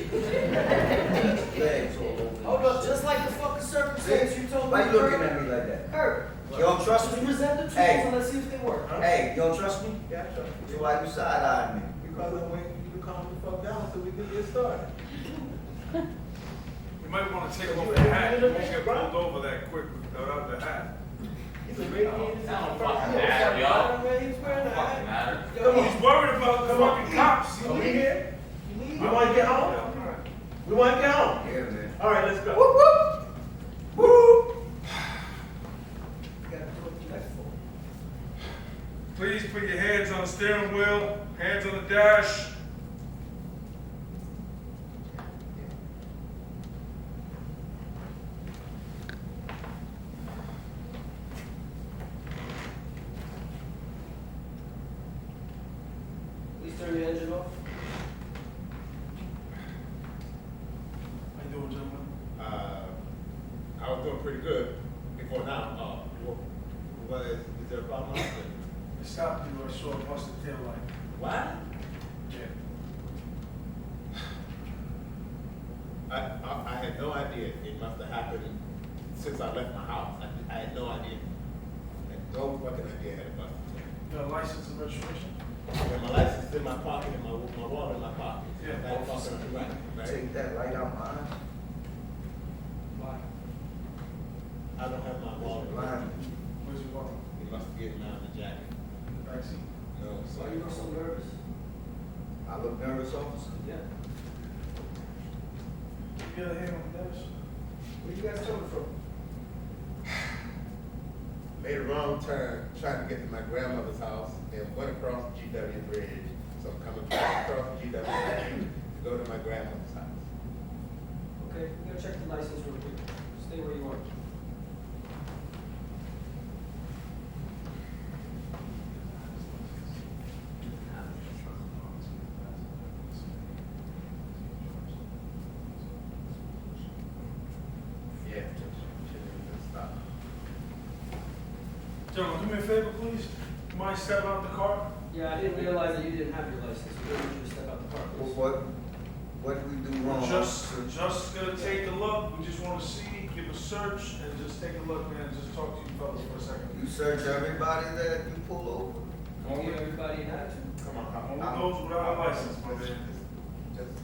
S4: Legs all over.
S5: Hold up, just like the fucking circumstance you told me.
S4: Why you looking at me like that?
S5: Kurt,
S4: You don't trust me?
S5: present the tools
S4: Hey.
S5: and let's see if they work.
S4: Hey, you don't trust me?
S2: Yeah, I trust you.
S4: So why you side-eyeing me?
S2: Because I'm waiting for you to calm the fuck down so we can get started.
S3: You might want to take off the hat. You won't get pulled over that quick without the hat.
S2: He's a radiator.
S1: That don't fucking matter, yo. Fucking matter.
S3: He's worried about the fucking cops.
S2: Are we here? We want to get home? We want to get home.
S4: Yeah, man.
S2: All right, let's go.
S3: Please put your hands on the steering wheel, hands on the dash.
S5: Please turn your engine off.
S3: How you doing, gentlemen?
S2: I was doing pretty good before now. Is there a problem?
S3: I stopped you, I saw a busted tail light.
S2: What?
S3: Yeah.
S2: I had no idea. It must have happened since I left my house. I had no idea. I had no fucking idea I had a busted tail.
S3: You got a license and registration?
S2: And my license is in my pocket and my wallet in my pocket.
S3: Yeah.
S2: That's fucking right. Right?
S4: Take that light out my eyes.
S5: Why?
S2: I don't have my wallet.
S4: Blind.
S3: Where's your wallet?
S2: He must have given out in the jacket.
S3: In the backseat.
S2: No,
S5: Why you look so nervous?
S4: I look nervous, officer.
S5: Yeah.
S3: You got a hand on the dash?
S5: Where you guys coming from?
S2: Made a wrong turn trying to get to my grandmother's house and went across the GW Bridge. So I'm coming back across the GW Bridge to go to my grandmother's house.
S5: Okay, we're gonna check the license real quick. Stay where you are.
S2: Yeah. Stop.
S3: Gentlemen, do me a favor, please. You mind stepping out the car?
S5: Yeah, I didn't realize that you didn't have your license. We didn't need you to step out the car, please.
S4: What did we do wrong?
S3: Just gonna take a look. We just want to see, give a search, and just take a look, man. Just talk to you fellas for a second.
S4: You search everybody that you pull over?
S5: Don't give everybody an attitude.
S2: Come on, come
S3: Only
S2: on.
S3: those without a license, my man.
S2: Just.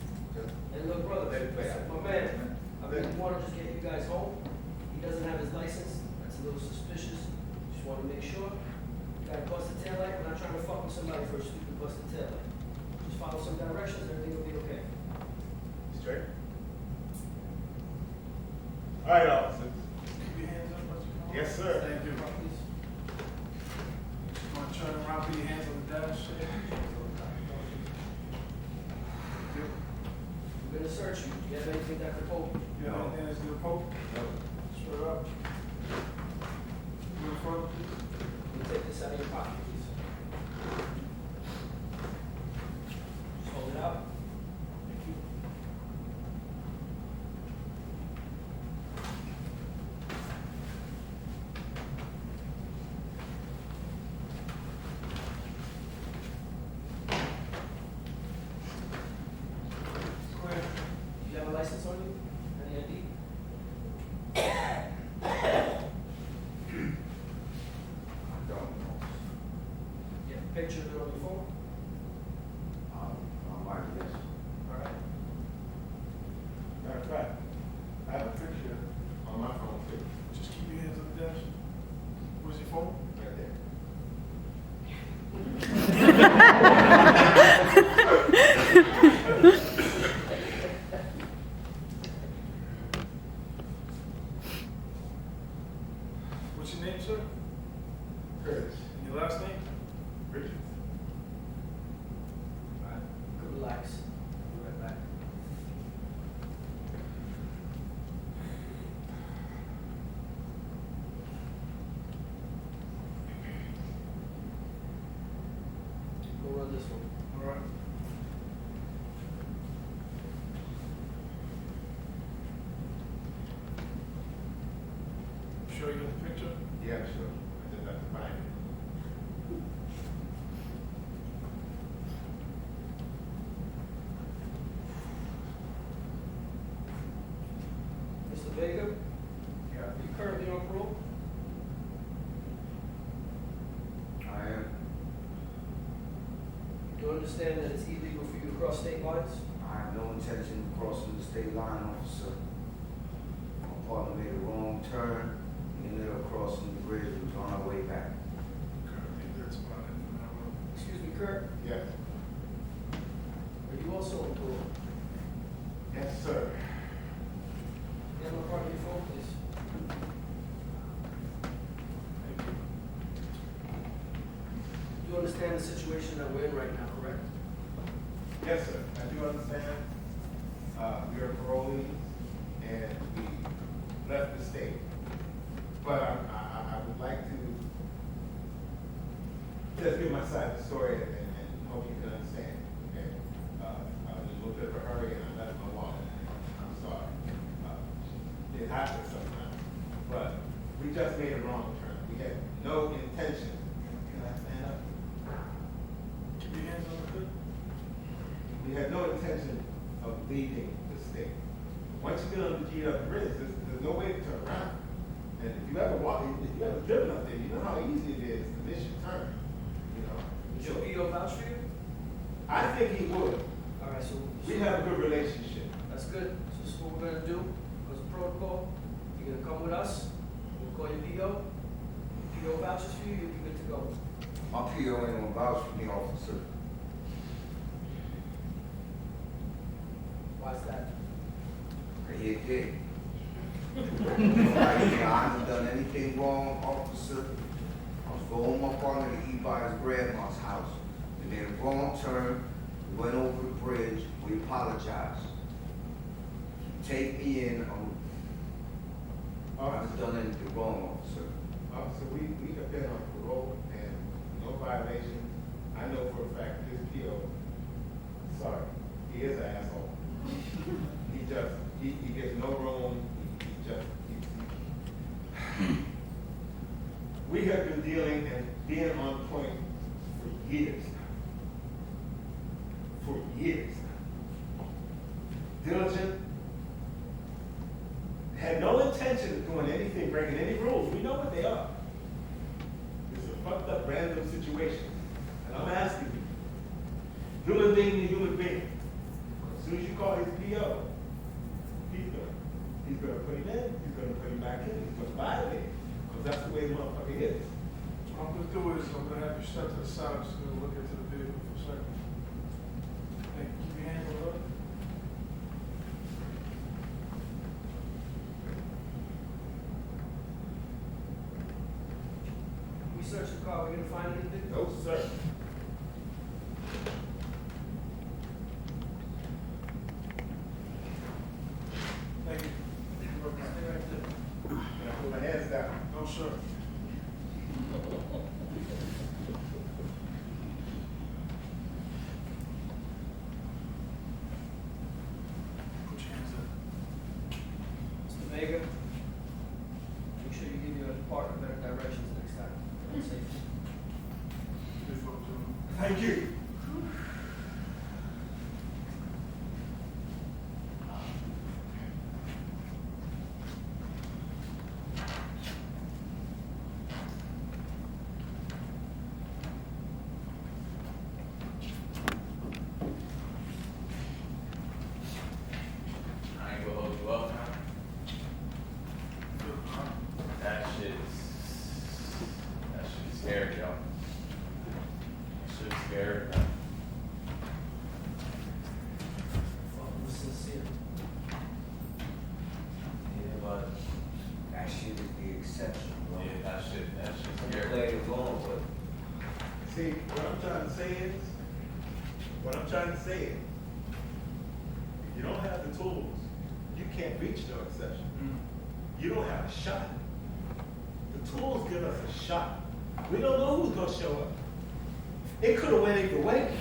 S5: And look, brother,
S2: Let it play out.
S5: my man, I really want to just get you guys home. He doesn't have his license. That's a little suspicious. Just want to make sure. You got a busted taillight. We're not trying to fuck with somebody for a stupid busted taillight. Just follow some directions. Everything will be okay.
S2: Straight. All right, officers.
S3: Keep your hands up, let you know.
S2: Yes, sir.
S3: Thank you.
S5: Please.
S3: Want to turn around, put your hands on the dash.
S5: We're gonna search you. Do you have anything that could hold you?
S3: You have anything that's gonna poke?
S2: No.
S3: Straight up. Move forward, please.
S5: Let me take this out of your pocket, please. Just hold it out. Thank you.
S3: Go ahead.
S5: Do you have a license on you? Any ID?
S4: I don't know.
S5: You have a picture of it on your phone?
S4: I might guess.
S5: All right.
S2: Matter of fact, I have a picture on my phone too.
S3: Just keep your hands on the dash. Where's your phone?
S2: Right there.
S3: What's your name, sir?
S2: Curtis.
S3: And your last name?
S2: Richard.
S5: You can relax. Be right back. Go run this one.
S3: All right. Sure you got the picture?
S2: Yeah, sure. I just have to find it.
S5: Mr. Vega,
S2: Yeah.
S5: are you currently on parole?
S4: I am.
S5: Do you understand that it's illegal for you to cross state lines?
S4: I have no intention of crossing the state line, officer. My partner made a wrong turn. We ended up crossing the bridge. We was on our way back.
S3: Currently, that's about it for now.
S5: Excuse me, Kurt,
S2: Yes.
S5: are you also on parole?
S2: Yes, sir.
S5: You have a part of your phone, please.
S3: Thank you.
S5: You understand the situation that we're in right now, correct?
S2: Yes, sir, I do understand. We are parolees, and we left the state. But I would like to just give my side of the story and hope you can understand. Okay? I was in a little bit of a hurry and I left my wallet. I'm sorry. It happens sometimes. But we just made a wrong turn. We had no intention. Can I stand up?
S3: Keep your hands on the hood.
S2: We had no intention of leaving the state. Once you get on the GW Bridge, there's no way to turn around. And if you ever driven up there, you know how easy it is to miss your turn. You know.
S5: Would your PO vouch for you?
S2: I think he would.
S5: All right, so.
S2: We have a good relationship.
S5: That's good. So this is what we're gonna do. Because of protocol, you're gonna come with us. We'll call your PO. PO vouchers for you, you'll be good to go.
S4: My PO ain't gonna vouch for me, officer.
S5: Why's that?
S4: He a kid. I haven't done anything wrong, officer. I was following my partner to eat by his grandma's house. We made a wrong turn, we went over the bridge, we apologized. Take me in, I haven't done anything wrong, officer.
S2: So we have been on parole and no violation. I know for a fact this PO, sorry, he is an asshole. He gets no room. We have been dealing and being on point for years now. For years now. Diligent. Had no intention of doing anything, breaking any rules. We know what they are. It's a fucked up random situation. And I'm asking you, human being to human being, as soon as you call his PO, he's gonna put him in, he's gonna put him back in, he's gonna violate it. Because that's the way the motherfucker is.
S3: What I'm gonna do is I'm gonna have you step to the side. I'm just gonna look into the vehicle for a second. Hey, keep your hands on the hood.
S5: We search the car, we're gonna find anything?
S2: No, sir.
S3: Thank you.
S5: Stay right there.
S2: Can I put my hands down?
S3: No, sir. Put your hands up.
S5: Mr. Vega, make sure you give your partner better directions next time. Safe.
S3: Good folks, gentlemen.
S2: Thank you.
S1: I ain't gonna hold you up now. That shit is scary, yo. That shit's scary, man.
S5: Fuck, was sincere.
S1: Yeah, but,
S4: That shit is the exception, bro.
S1: yeah, that shit's
S4: I'm
S1: scary.
S4: playing it along, but
S2: See, what I'm trying to say is, if you don't have the tools, you can't reach no exception. You don't have a shot. The tools give us a shot. We don't know who's gonna show up. It could have went either way.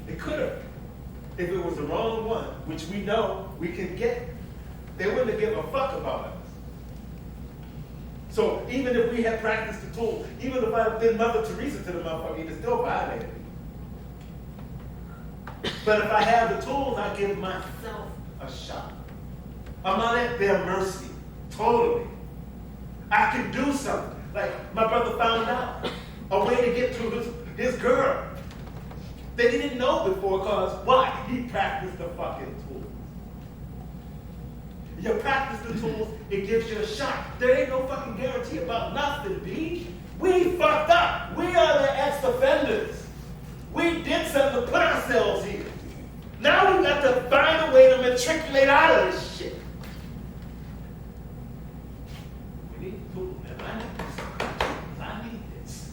S2: It could have. If it was the wrong one, which we know we can get, they wouldn't have given a fuck about us. So even if we had practiced the tool, even if I did Mother Teresa to the motherfucker, he'd have still violated me. But if I have the tools, I give myself a shot. I'm not at their mercy, totally. I can do something. Like my brother found out a way to get to his girl that he didn't know before, because why? He practiced the fucking tools. You practice the tools, it gives you a shot. There ain't no fucking guarantee about nothing, B. We fucked up. We are the ex-offenders. We did something to put ourselves here. Now we got to find a way to matriculate out of this shit. We need tools, man. I need this. I need this.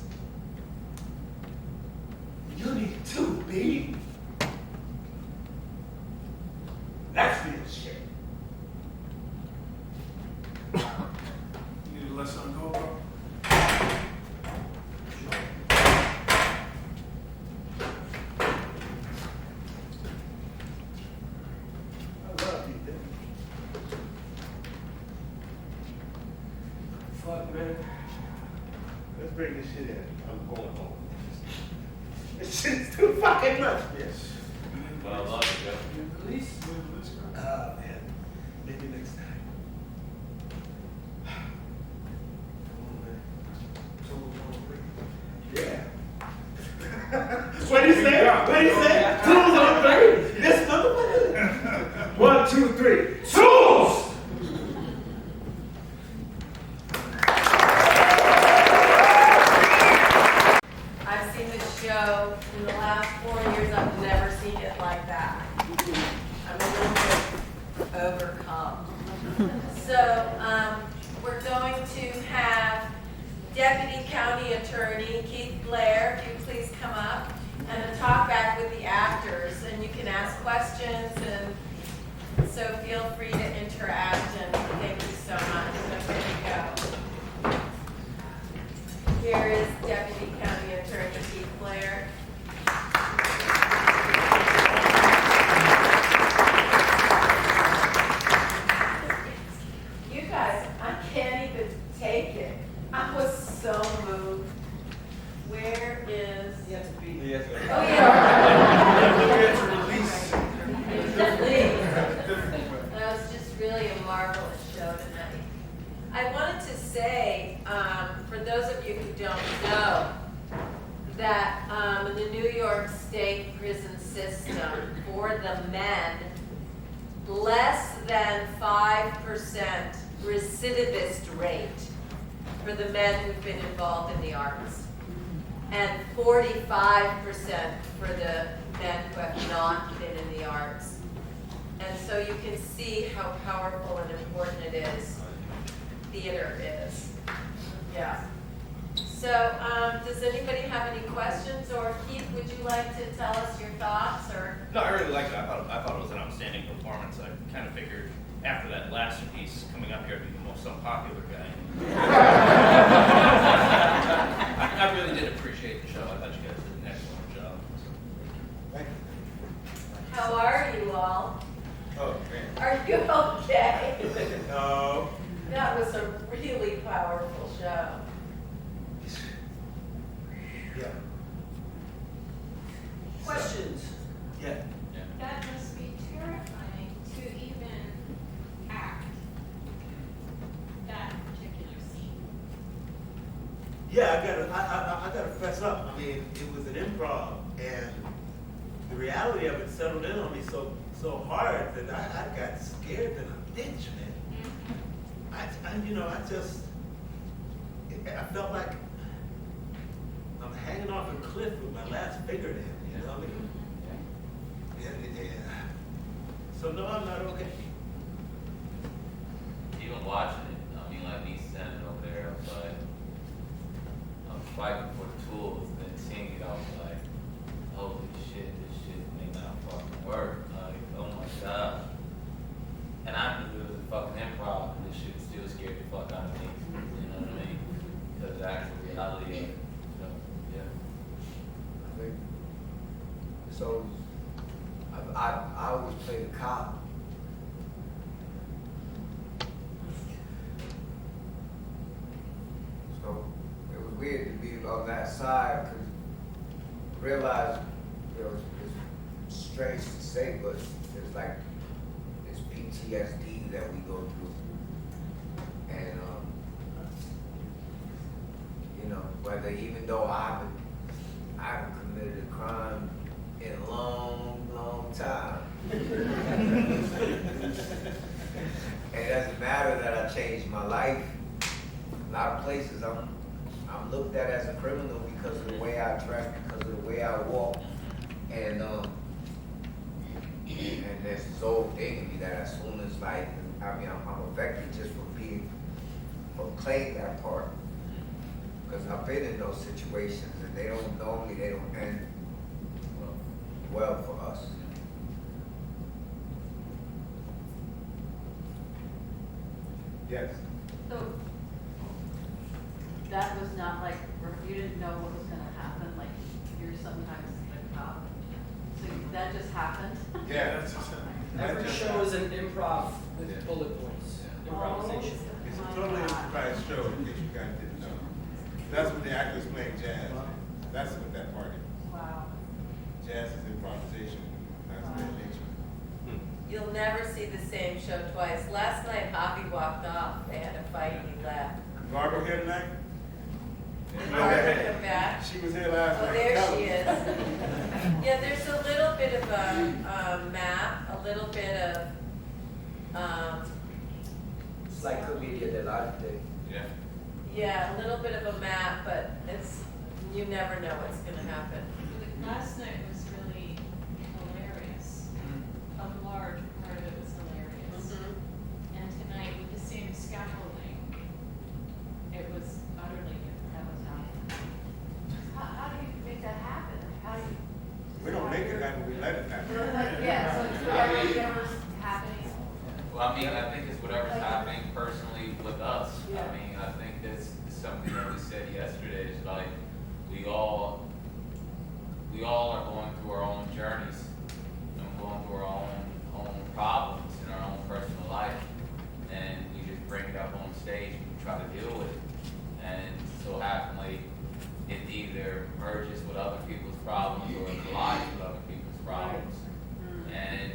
S2: man. Let's bring this shit in. I'm going home. This shit's too fucking much, bitch.
S1: Well, I love it, Joe.
S5: Police?
S2: Ah, man. Maybe next time. Yeah. What do you say? What do you say? Tools on three. This motherfucker. 1, 2, 3. Tools!
S8: I've seen this show in the last 4 years. I've never seen it like that. I'm a little bit overcome. So we're going to have Deputy County Attorney Keith Blair, if you please come up, and a talk back with the actors. And you can ask questions, and so feel free to interact, and thank you so much. So here you go. Here is Deputy County Attorney Keith Blair. You guys, I can't even take it. I was so moved. Where is?
S5: You have to be.
S6: Yes,
S8: Oh yeah.
S3: Release.
S8: That was just really a marvelous show tonight. I wanted to say, for those of you who don't know, that in the New York State prison system, for the men, less than 5% recidivist rate for the men who've been involved in the arts, and 45% for the men who have not been in the arts. And so you can see how powerful and important it is, theater is. Yeah. So does anybody have any questions? Or Keith, would you like to tell us your thoughts? Or
S9: No, I really liked it. I thought it was an outstanding performance. I kind of figured after that last piece coming up here, I'd be the most unpopular guy. I really did appreciate the show. I thought you guys did an excellent job.
S2: Thank you.
S8: how are you all?
S2: Oh, man.
S8: Are you okay?
S2: No.
S8: That was a really powerful show.
S2: Yeah.
S5: Questions?
S2: Yeah.
S10: That must be terrifying to even act that particular scene.
S11: Yeah, I gotta fess up. I mean, it was an improv, and the reality of it settled in on me so hard that I got scared than a bitch, man. I felt like I'm hanging off a cliff with my last fingernail, you know what I mean? Yeah. So no, I'm not okay.
S1: Even watching it, I mean, like me standing over there, I was like, I'm fighting for the tools, and then seeing it, I was like, holy shit, this shit may not fucking work. Like, oh my god. And I knew it was a fucking improv, and this shit still scared the fuck out of me. You know what I mean? Because the actual reality of it. So, yeah.
S4: I think so. I always play the cop. So it was weird to be on that side because realize, it's strange to say, but it's like this PTSD that we go through, and whether even though I haven't committed a crime in a long time. It doesn't matter that I changed my life. A lot of places I'm looked at as a criminal because of the way I dress, because of the way I walk, and there's this old thing in me that as soon as I'm affected just from playing that part. Because I've been in those situations and they don't end well for us.
S2: Yes.
S12: So that was not like, you didn't know what was gonna happen, like you're sometimes the cop. So that just happened?
S2: Yeah.
S5: Every show is an improv with bullet points, improvisation.
S11: It's a totally improvised show, in case you guys
S2: just playing jazz. That's what that part is.
S12: Wow.
S2: Jazz is improvisation. That's that nature.
S8: You'll never see the same show twice. Last night, Javi walked off. They had a fight and he left.
S2: Barbara here tonight?
S8: Did Barbara come back?
S2: She was here last night.
S8: Oh, there she is. Yeah, there's a little bit of a map, a little bit of,
S4: It's like Commedia dell'arte.
S1: Yeah.
S8: yeah, a little bit of a map, but it's, you never know what's gonna happen.
S10: Last night was really hilarious. A large part of it was hilarious. And tonight, with the same scaffolding, it was utterly
S12: That was how do you make that happen? How do you?
S2: We don't make it happen, we let it happen.
S12: Yeah, so it's whatever's happening.
S1: Well, I mean, I think it's whatever's happening personally with us.
S12: Yeah.
S1: I mean, I think that's something that we said yesterday, is like, we all are going through our own journeys, and we're going through our own problems in our own personal life, and we just bring it up on stage and we try to deal with it. And so happily, it either merges with other people's problems or it collides with other people's problems. And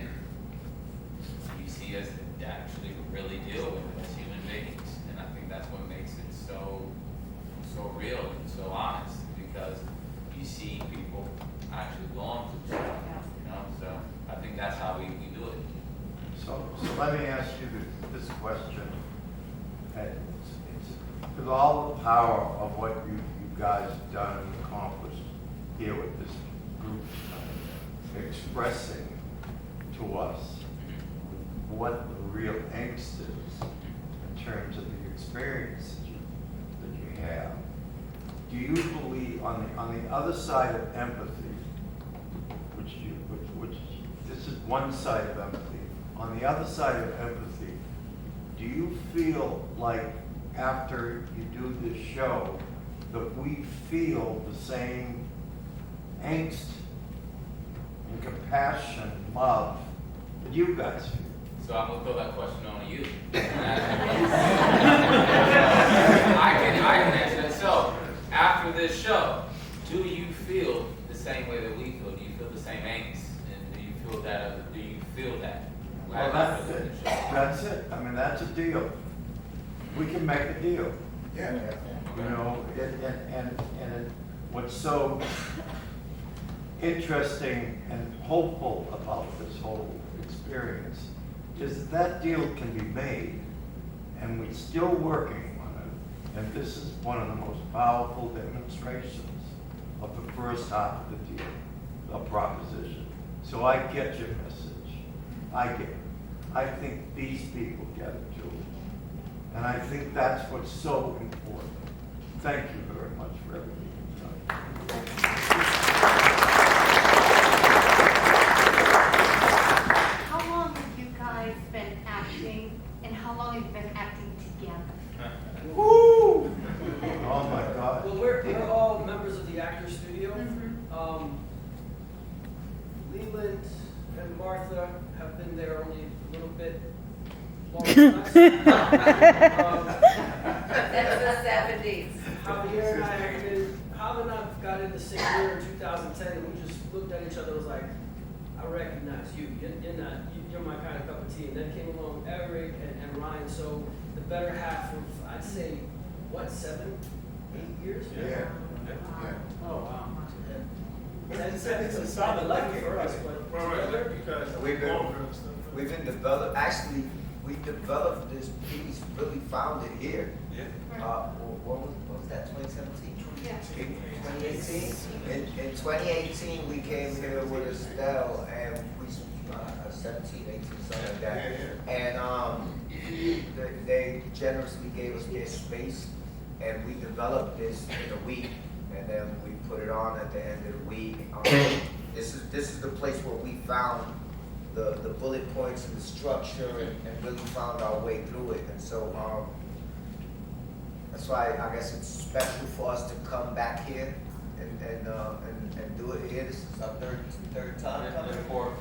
S1: you see us actually really deal with it as human beings, and I think that's what makes it so real and so honest, because you see people actually going through stuff, you know. So I think that's how we do it.
S13: So let me ask you this question. It's with all the power of what you guys have done and accomplished here with this group, expressing to us what the real angst is in terms of the experience that you have. Do you believe on the other side of empathy, which this is one side of empathy, on the other side of empathy, do you feel like after you do this show that we feel the same angst and compassion, love that you guys feel?
S1: So I'm gonna throw that question on to you. I can answer that. So after this show, do you feel the same way that we feel? Do you feel the same angst? And do you feel that? Do you feel that?
S13: Well, that's it. That's it. I mean, that's a deal. We can make a deal.
S2: Yeah.
S13: You know, and what's so interesting and hopeful about this whole experience is that deal can be made, and we're still working on it. And this is one of the most powerful demonstrations of the first half of the deal, the proposition. So I get your message. I get it. I think these people get it too. And I think that's what's so important. Thank you very much for everything you've done.
S14: How long have you guys been acting, and how long have you been acting together?
S13: Woo! Oh my God.
S5: Well, we're all members of the Actors Studio. Leland and Martha have been there only a little bit longer than us.
S8: That's the 70s.
S5: Javier and I have been, Javier and I got in the same year in 2010, and we just looked at each other and was like, I recognize you. You're my kind of cup of tea. And then came along Eric and Ryan. So the better half of, I'd say, what, 7, 8 years?
S2: Yeah.
S5: Oh, wow.
S2: It's a solid
S5: lucky for us, but together,
S3: Because
S4: We've been developed, actually, we developed this piece, really found it here.
S3: Yeah.
S4: What was that, 2017?
S14: Yeah.
S4: 2018? In 2018, we came here with Estelle, and we, 17, 18, something like that. And they generously gave us their space, and we developed this in a week, and then we put it on at the end of the week. This is the place where we found the bullet points and the structure, and really found our way through it. And so that's why I guess it's special for us to come back here and do it here. This is our third time coming.
S1: Fourth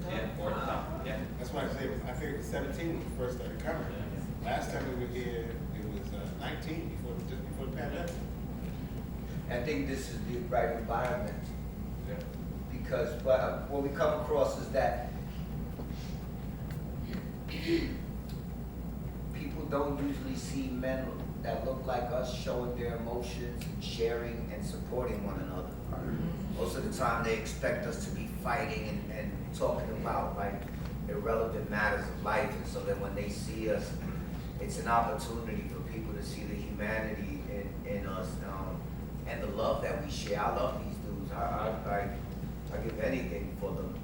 S1: time. Yeah.
S2: That's why I say, I think it was 17 when we first started coming. Last time we were here, it was 19 just before the pandemic.
S4: I think this is the right environment.
S1: Yeah.
S4: Because what we come across is that people don't usually see men that look like us showing their emotions, sharing and supporting one another. Most of the time they expect us to be fighting and talking about like irrelevant matters of life, and so that when they see us, it's an opportunity for people to see the humanity in us, and the love that we share. I love these dudes. I give anything for them.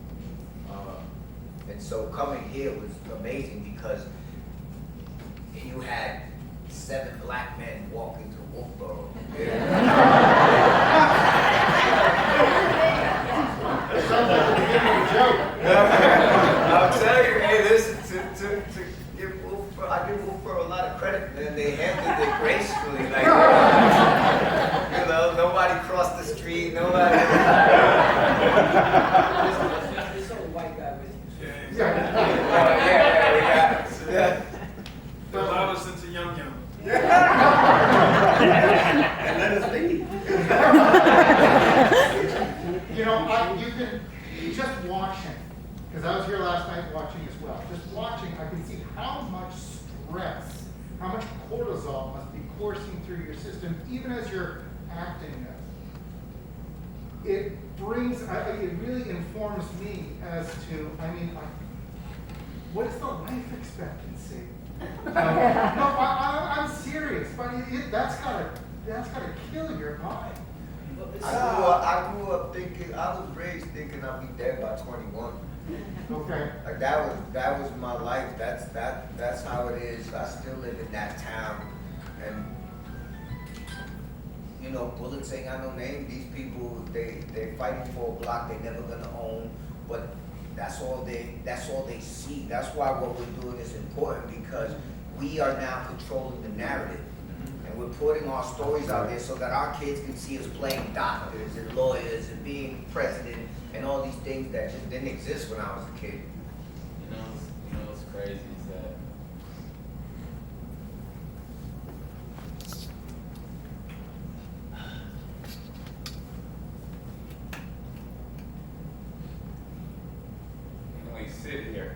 S4: And so coming here was amazing because you had 7 black men walking through Wolfboro. I'll tell you, hey, listen, to give Wolfboro, I give Wolfboro a lot of credit, man. They handled it gracefully. Like, you know, nobody crossed the street, nobody.
S5: There's some white guy with you.
S3: Yeah. They allow us into Yum Yum.
S2: And let us leave.
S15: You know, you can, just watching, because I was here last night watching as well, just watching, I can see how much stress, how much cortisol must be coursing through your system, even as you're acting this. It brings, it really informs me as to, I mean, what is the life expectancy? No, I'm serious, but that's gotta kill your mind.
S4: I grew up thinking, I was raised thinking I'd be dead by 21.
S15: Okay.
S4: Like that was my life. That's how it is. I still live in that town, and you know, bullets ain't got no name. These people, they're fighting for a block they never gonna own, but that's all they see. That's why what we're doing is important, because we are now controlling the narrative. And we're putting our stories out there so that our kids can see us playing doctors and lawyers and being president and all these things that just didn't exist when I was a kid.
S1: You know what's crazy is that when we sit here.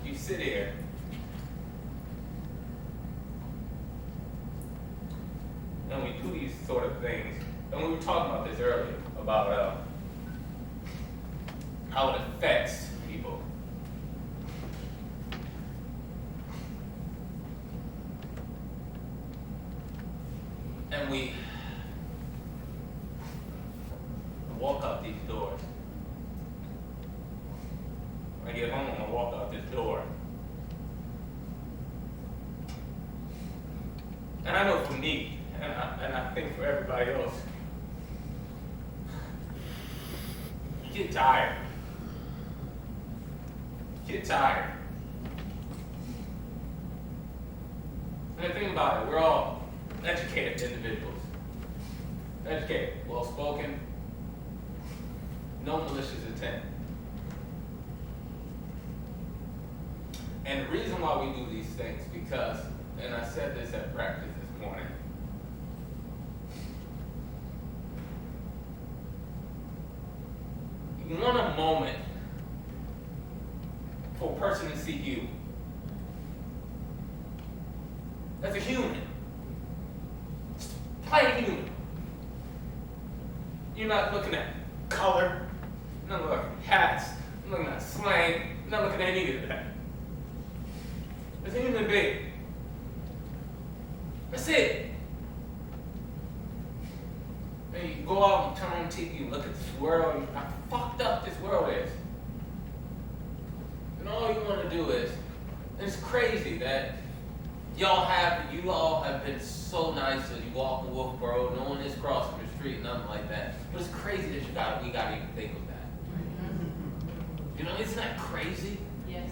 S1: You sit here and we do these sort of things, and we were talking about this earlier about how it affects people. And we walk out these doors. When I get home, I walk out this door. And I know for me, and I think for everybody else, you get tired. You get tired. And the thing about it, we're all educated individuals. Educated, well-spoken, no malicious intent. And the reason why we do these things, because, and I said this at practice this morning, you want a moment for a person to see you as a human, plain human. You're not looking at color, you're not looking at hats, you're not looking at slang, you're not looking at any of that. As a human being. That's it. And you go out and turn on TV and look at this world, and how fucked up this world is. And all you want to do is, and it's crazy that you all have been so nice as you walk in Wolfboro, no one is crossing the street, nothing like that. But it's crazy that we gotta even think of that. You know, isn't that crazy?
S10: Yes.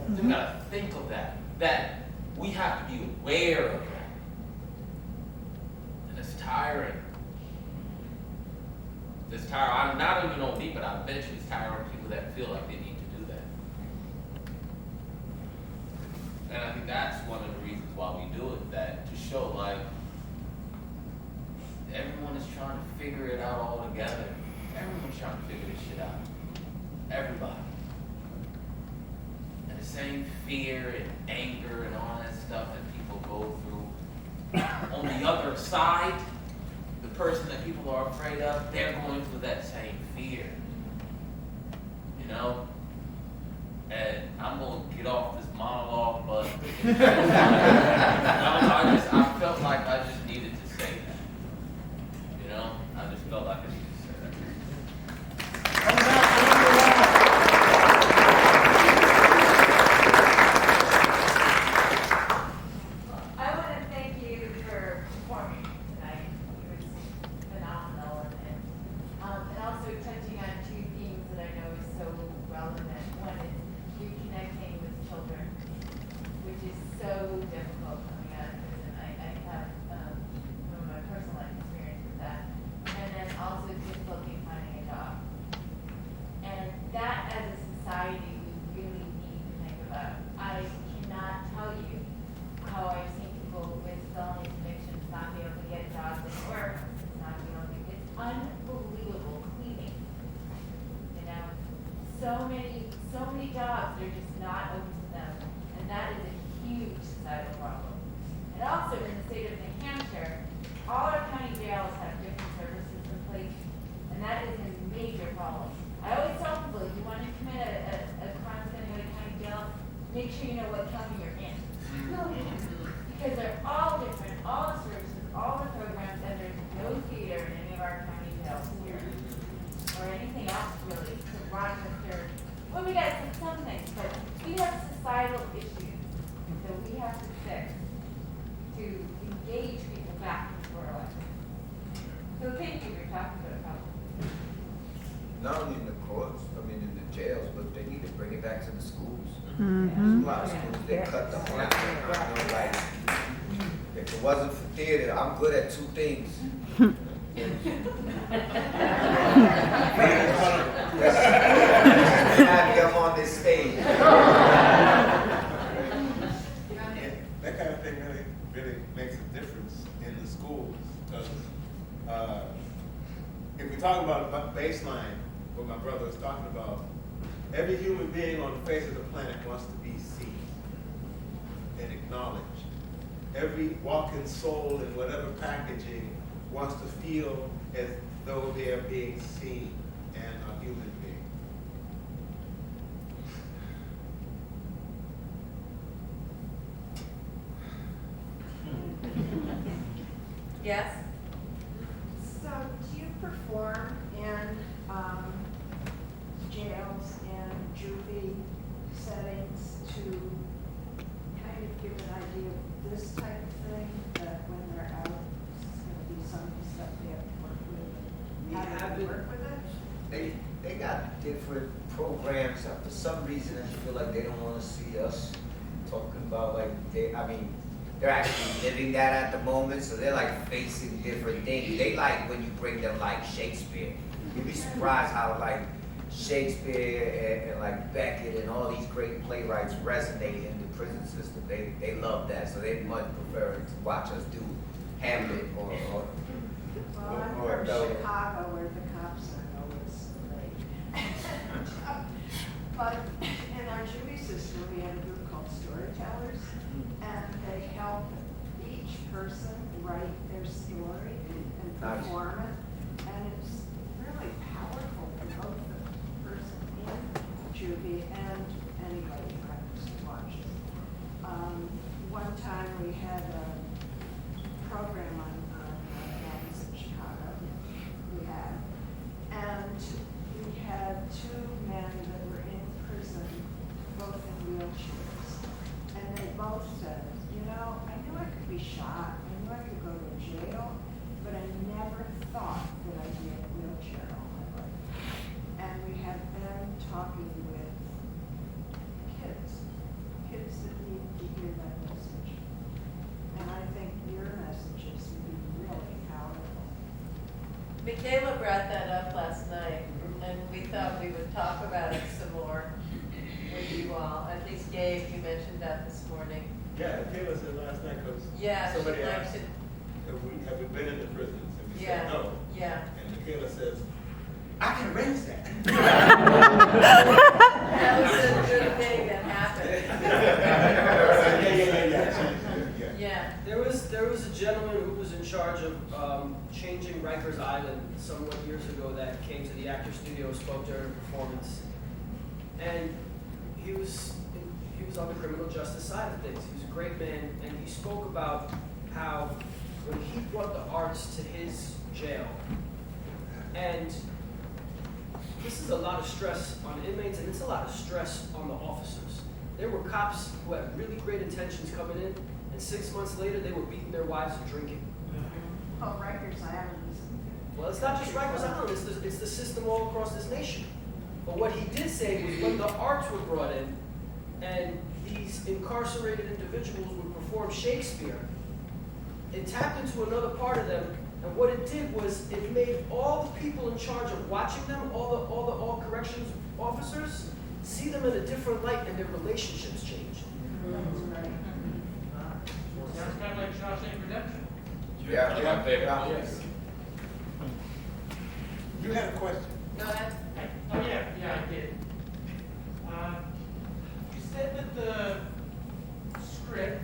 S1: We gotta think of that we have to be aware of that. And it's tiring. It's tiring. I'm not even on me, but I bet you it's tiring on people that feel like they need to do that. And I think that's one of the reasons why we do it, that to show like everyone is trying to figure it out all together. Everyone's trying to figure this shit out. Everybody. And the same fear and anger and all that stuff that people go through. On the other side, the person that people are afraid of, they're going through that same fear. You know? And I'm going to get off this monologue, but I felt like I just needed to say that. You know? I just felt like I needed to say that.
S8: I want to thank you for performing tonight. It was phenomenal, and also touching on two themes that I know is so relevant. One is reconnecting with children, which is so difficult coming out of prison. I have some of my personal life experience with that, and then also difficulty finding a job. And that, as a society, we really need to think about. I cannot tell you how I've seen people with felony convictions not be able to get jobs at work, not be able to. It's unbelievable cleaning. You know, so many jobs that are just not open to them, and that is a huge societal problem. And also in the state of New Hampshire, all our county jails have different services in place, and that is a major problem. I always tell people, if you want to commit a crime in a county jail, make sure you know what county you're in. Because they're all different, all the services, all the programs, and there's no theater in any of our county jails here. Or anything else really, to Rochester. Well, we got some things, but we have societal issues that we have to fix to engage people back into our life. So thank you for talking about it.
S4: Not only in the courts, I mean in the jails, but they need to bring it back to the schools.
S12: Mhm.
S4: There's a lot of schools, they cut the money. I know, like, if it wasn't for theater, I'm good at two things. I'm on this stage.
S2: Yeah, that kind of thing really makes a difference in the schools, because if we talk about baseline, what my brother was talking about, every human being on the face of the planet wants to be seen and acknowledged. Every walking soul in whatever packaging wants to feel as though they are being seen and a human being.
S8: Yes?
S16: So, do you perform in jails and juvie settings to kind of give an idea of this type of thing, that when they're out, it's going to be some stuff they have to work with? How do you work with it?
S4: They got different programs. For some reason, I feel like they don't want to see us talking about they're actually living that at the moment, so they're like facing different things. They like when you bring them like Shakespeare. You'd be surprised how like Shakespeare and like Beckett and all these great playwrights resonate in the prison system. They love that, so they much prefer to watch us do Hamlet or
S16: Well, I'm from Chicago, where the cops are always late. But in our juvie system, we have a group called Storytellers, and they help each person write their story and perform it. And it's really powerful for both the person in juvie and anybody who happens to watch it. One time we had a program on gangs in Chicago. And we had two men that were in prison, both in wheelchairs. And they both said, you know, I knew I could be shot, I knew I could go to jail, but I never thought that I'd be in a wheelchair all my life. And we we have been talking with kids that need to hear that message. And I think your messages would be really powerful.
S8: Michaela brought that up last night, and we thought we would talk about it some more with you all. At least Gabe, you mentioned that this morning.
S2: Yeah, Kayla said last night, because
S8: Yeah,
S2: somebody
S8: she'd like
S2: asked,
S8: to,
S2: have we been in the prisons? And we
S8: yeah,
S2: said no.
S8: yeah.
S2: And Michaela says, I can arrange that.
S8: That was a good thing that happened. Yeah.
S5: There was a gentleman who was in charge of changing Rikers Island somewhat years ago that came to the actor studio, spoke during a performance, and he was on the criminal justice side of things. He was a great man, and he spoke about how when he brought the arts to his jail, and this is a lot of stress on inmates, and it's a lot of stress on the officers. There were cops who had really great intentions coming in, and 6 months later, they were beating their wives and drinking.
S16: Oh, Rikers Island is.
S5: Well, it's not just Rikers Island, it's the system all across this nation. But what he did say was when the arts were brought in, and these incarcerated individuals would perform Shakespeare, it tapped into another part of them, and what it did was it made all the people in charge of watching them, all corrections officers, see them in a different light, and their relationships changed.
S7: Sounds kind of like Shawshank Redemption.
S1: One of my favorite movies.
S2: You had a question.
S8: Go ahead.
S7: Oh, yeah, I did. You said that the script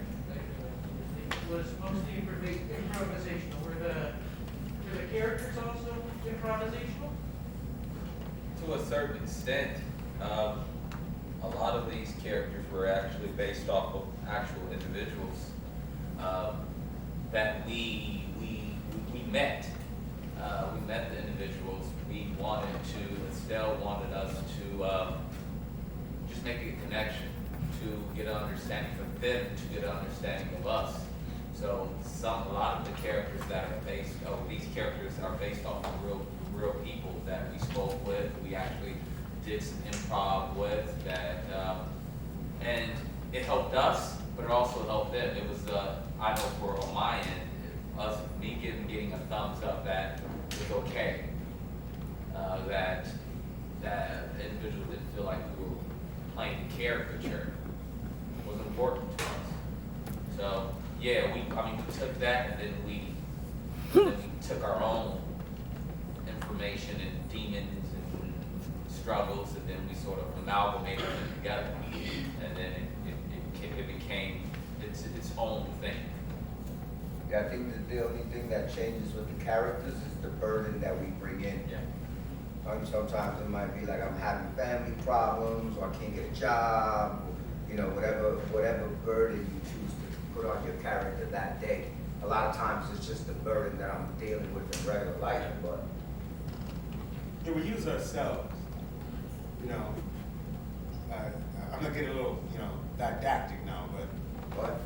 S7: was mostly improvisational. Were the characters also improvisational?
S1: To a certain extent, a lot of these characters were actually based off of actual individuals that we met. We met the individuals. We wanted to, Estelle wanted us to just make a connection, to get an understanding from them, to get an understanding of us. So a lot of the characters that are these characters are based off of real people that we spoke with. We actually did some improv with that, and it helped us, but it also helped them. It was, I know for on my end, me getting a thumbs up that it was okay, that individuals didn't feel like we were playing a caricature. It was important to us. So yeah, we took that, and then we took our own information and demons and struggles, and then we sort of amalgamated them together, and then it became its own thing.
S4: Yeah, I think that the only thing that changes with the characters is the burden that we bring in.
S1: Yeah.
S4: Sometimes it might be like I'm having family problems, or I can't get a job, or, whatever burden you choose to put on your character that day. A lot of times it's just the burden that I'm dealing with in regular life, but.
S2: Yeah, we use ourselves. I'm gonna get a little, didactic now, but.
S4: What?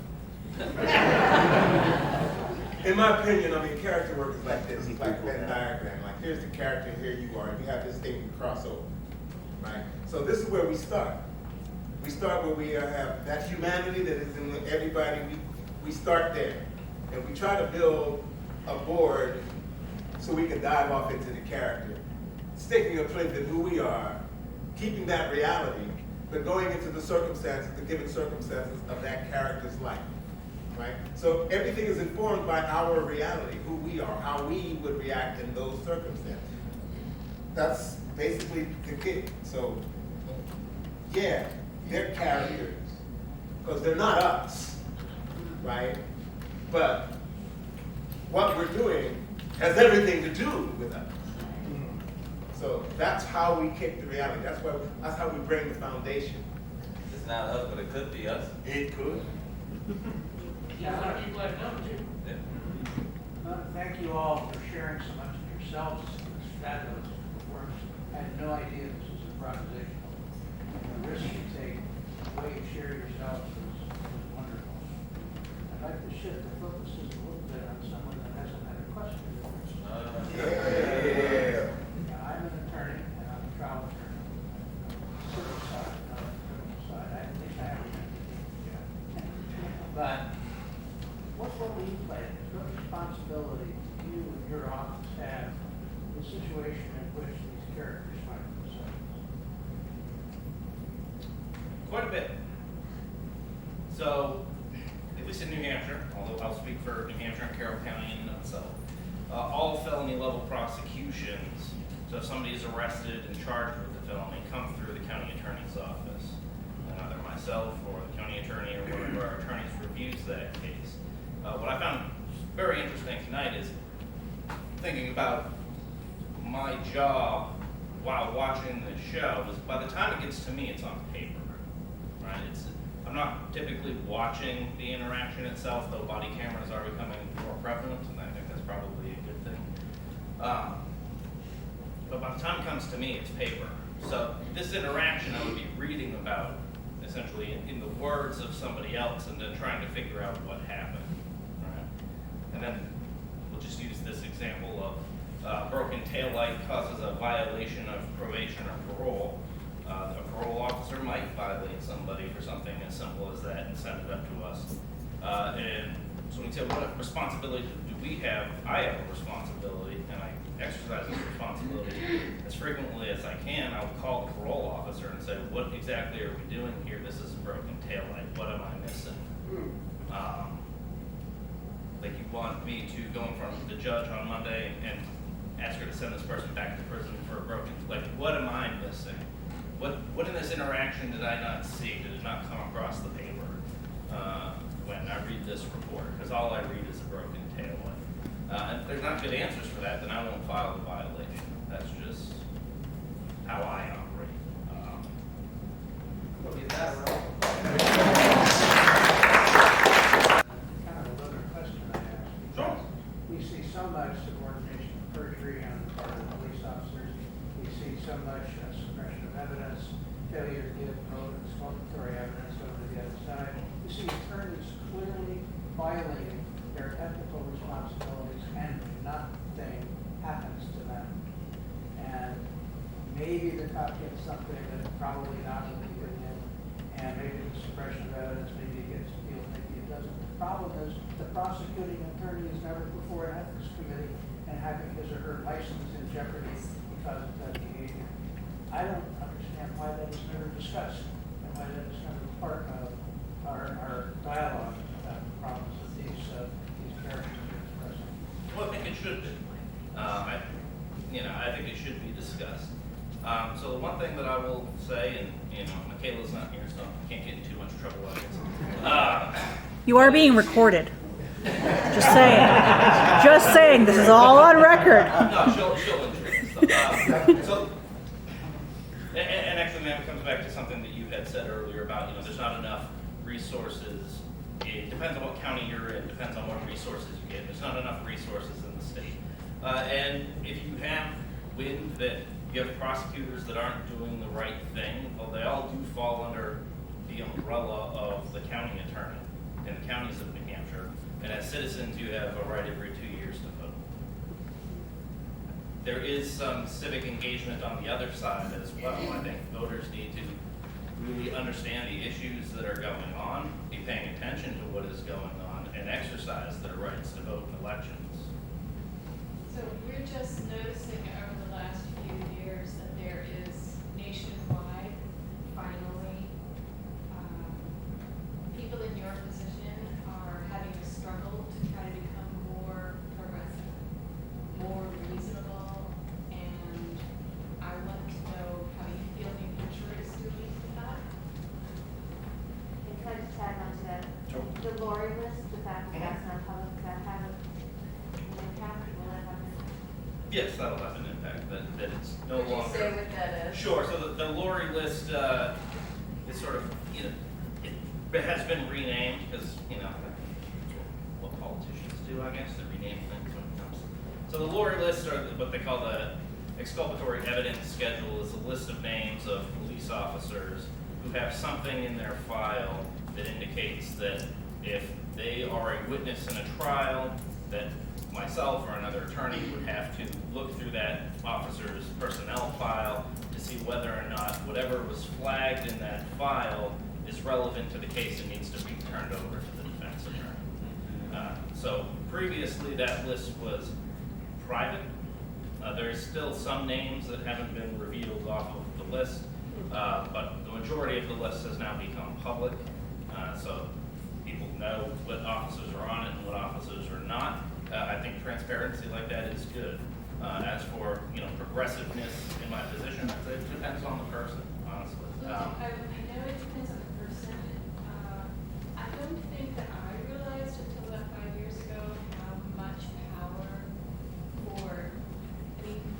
S2: In my opinion, character work is like this. It's like a Venn diagram. Like, here's the character, here you are, and you have this thing you cross over, right? So this is where we start. We start where we have that humanity that is in everybody. We start there, and we try to build a board so we can dive off into the character, sticking a plinth in who we are, keeping that reality, but going into the circumstances, the given circumstances of that character's life. Right? So everything is informed by our reality, who we are, how we would react in those circumstances. That's basically the kid. So, yeah, they're characters, because they're not us, right? But what we're doing has everything to do with us. So that's how we kick the reality. That's how we bring the foundation.
S1: It's not us, but it could be us.
S2: It could.
S7: Yeah, a lot of people have known too.
S17: Thank you all for sharing so much of yourselves. It's fabulous performance. I had no idea this was improvisational. The risk you take, the way you share yourselves was wonderful. I'd like to shift the focus just a little bit on someone that hasn't had a question.
S4: Yeah.
S17: I'm an attorney, and I'm a trial attorney. but what role do you play? What responsibility do you and your office have in the situation in which these characters find themselves?
S9: Quite a bit. So, at least in New Hampshire, although I'll speak for New Hampshire and Carroll County in a nutshell, all felony level prosecutions, so if somebody is arrested and charged with a felony, come through the county attorney's office. And either myself or the county attorney or one of our attorneys reviews that case. What I found very interesting tonight is thinking about my job while watching this show is by the time it gets to me, it's on paper, right? I'm not typically watching the interaction itself, though body cameras are becoming more prevalent, and I think that's probably a good thing. But by the time it comes to me, it's paper. So this interaction I would be reading about essentially in the words of somebody else and then trying to figure out what happened, right? And then we'll just use this example of broken taillight causes a violation of probation or parole. A parole officer might violate somebody for something as simple as that and send it up to us. And so when you say, what responsibility do we have? I have a responsibility, and I exercise this responsibility as frequently as I can. I'll call the parole officer and say, what exactly are we doing here? This is a broken taillight. What am I missing? Like you want me to go in front of the judge on Monday and ask her to send this person back to prison for a broken, like what am I missing? What in this interaction did I not see? Did it not come across the paper when I read this report? Because all I read is a broken taillight. And if there's not good answers for that, then I won't file the violation. That's just how I operate.
S17: Kind of a loaded question I ask.
S9: Sure.
S17: We see so much subordination of perjury on the part of police officers. We see so much suppression of evidence, failure to give exculpatory evidence over to the other side. We see attorneys clearly violating their ethical responsibilities and nothing happens to them. And maybe the cop gets something that probably not would be good in, and maybe the suppression of evidence, maybe it gets appealed, maybe it doesn't. The problem is the prosecuting attorney is never before an ethics committee and having his or her license in jeopardy because of that behavior. I don't understand why that is never discussed and why that is never part of our dialogue about the problems that these characters are expressing.
S9: Well, I think it should be. I think it should be discussed. So the one thing that I will say, and Michaela's not here, so I can't get in too much trouble with this.
S18: You are being recorded. Just saying. Just saying. This is all on record.
S9: No, she'll enjoy this stuff. And actually, man, it comes back to something that you had said earlier about, there's not enough resources. It depends on what county you're in, depends on what resources you get. There's not enough resources in the state. And if you have wind that you have prosecutors that aren't doing the right thing, well, they all do fall under the umbrella of the county attorney in the counties of New Hampshire. And as citizens, you have a right every 2 years to vote. There is some civic engagement on the other side as well. I think voters need to really understand the issues that are going on, be paying attention to what is going on, and exercise their rights to vote in elections.
S10: So we're just noticing over the last few years that there is nationwide, finally, people in your position are having to struggle to try to become more progressive, more reasonable, and I want to know how you feel New Hampshire is doing with that.
S14: And can I just tag on to that?
S9: Sure.
S14: The lorry list, the fact that that's not public, does that have an impact? Will that have an impact?
S9: Yes, that'll have an impact, that it's no
S8: Would you
S9: longer.
S8: say what that is?
S9: Sure, so the lorry list is sort of, it has been renamed because, what politicians do, I guess, they rename things when it comes. So the lorry lists are what they call the exculpatory evidence schedule. Is a list of names of police officers who have something in their file that indicates that if they are a witness in a trial, that myself or another attorney would have to look through that officer's personnel file to see whether or not whatever was flagged in that file is it's relevant to the case, it needs to be turned over to the defense attorney. So previously, that list was private. There's still some names that haven't been revealed off of the list, but the majority of the list has now become public. So people know what officers are on it and what officers are not. I think transparency like that is good. As for progressiveness in my position, it depends on the person, honestly.
S10: I know it depends on the person. I don't think that I realized until about 5 years ago how much power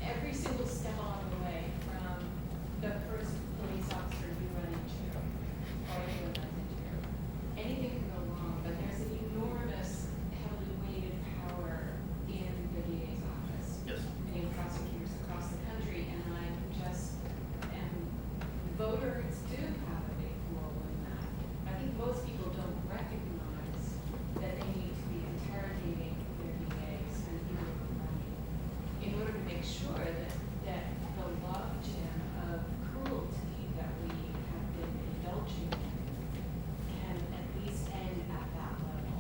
S10: every single step along the way, from the first police officer you run into, all the way runs into, anything can go wrong, but there's an enormous, heavily weighted power in the DA's office.
S9: Yes.
S10: And in prosecutors across the country, and voters do have a big role in that. I think most people don't recognize that they need to be interrogating their DAs and people with money in order to make sure that the logjam of cruelty that we have been indulging in can at least end at that level.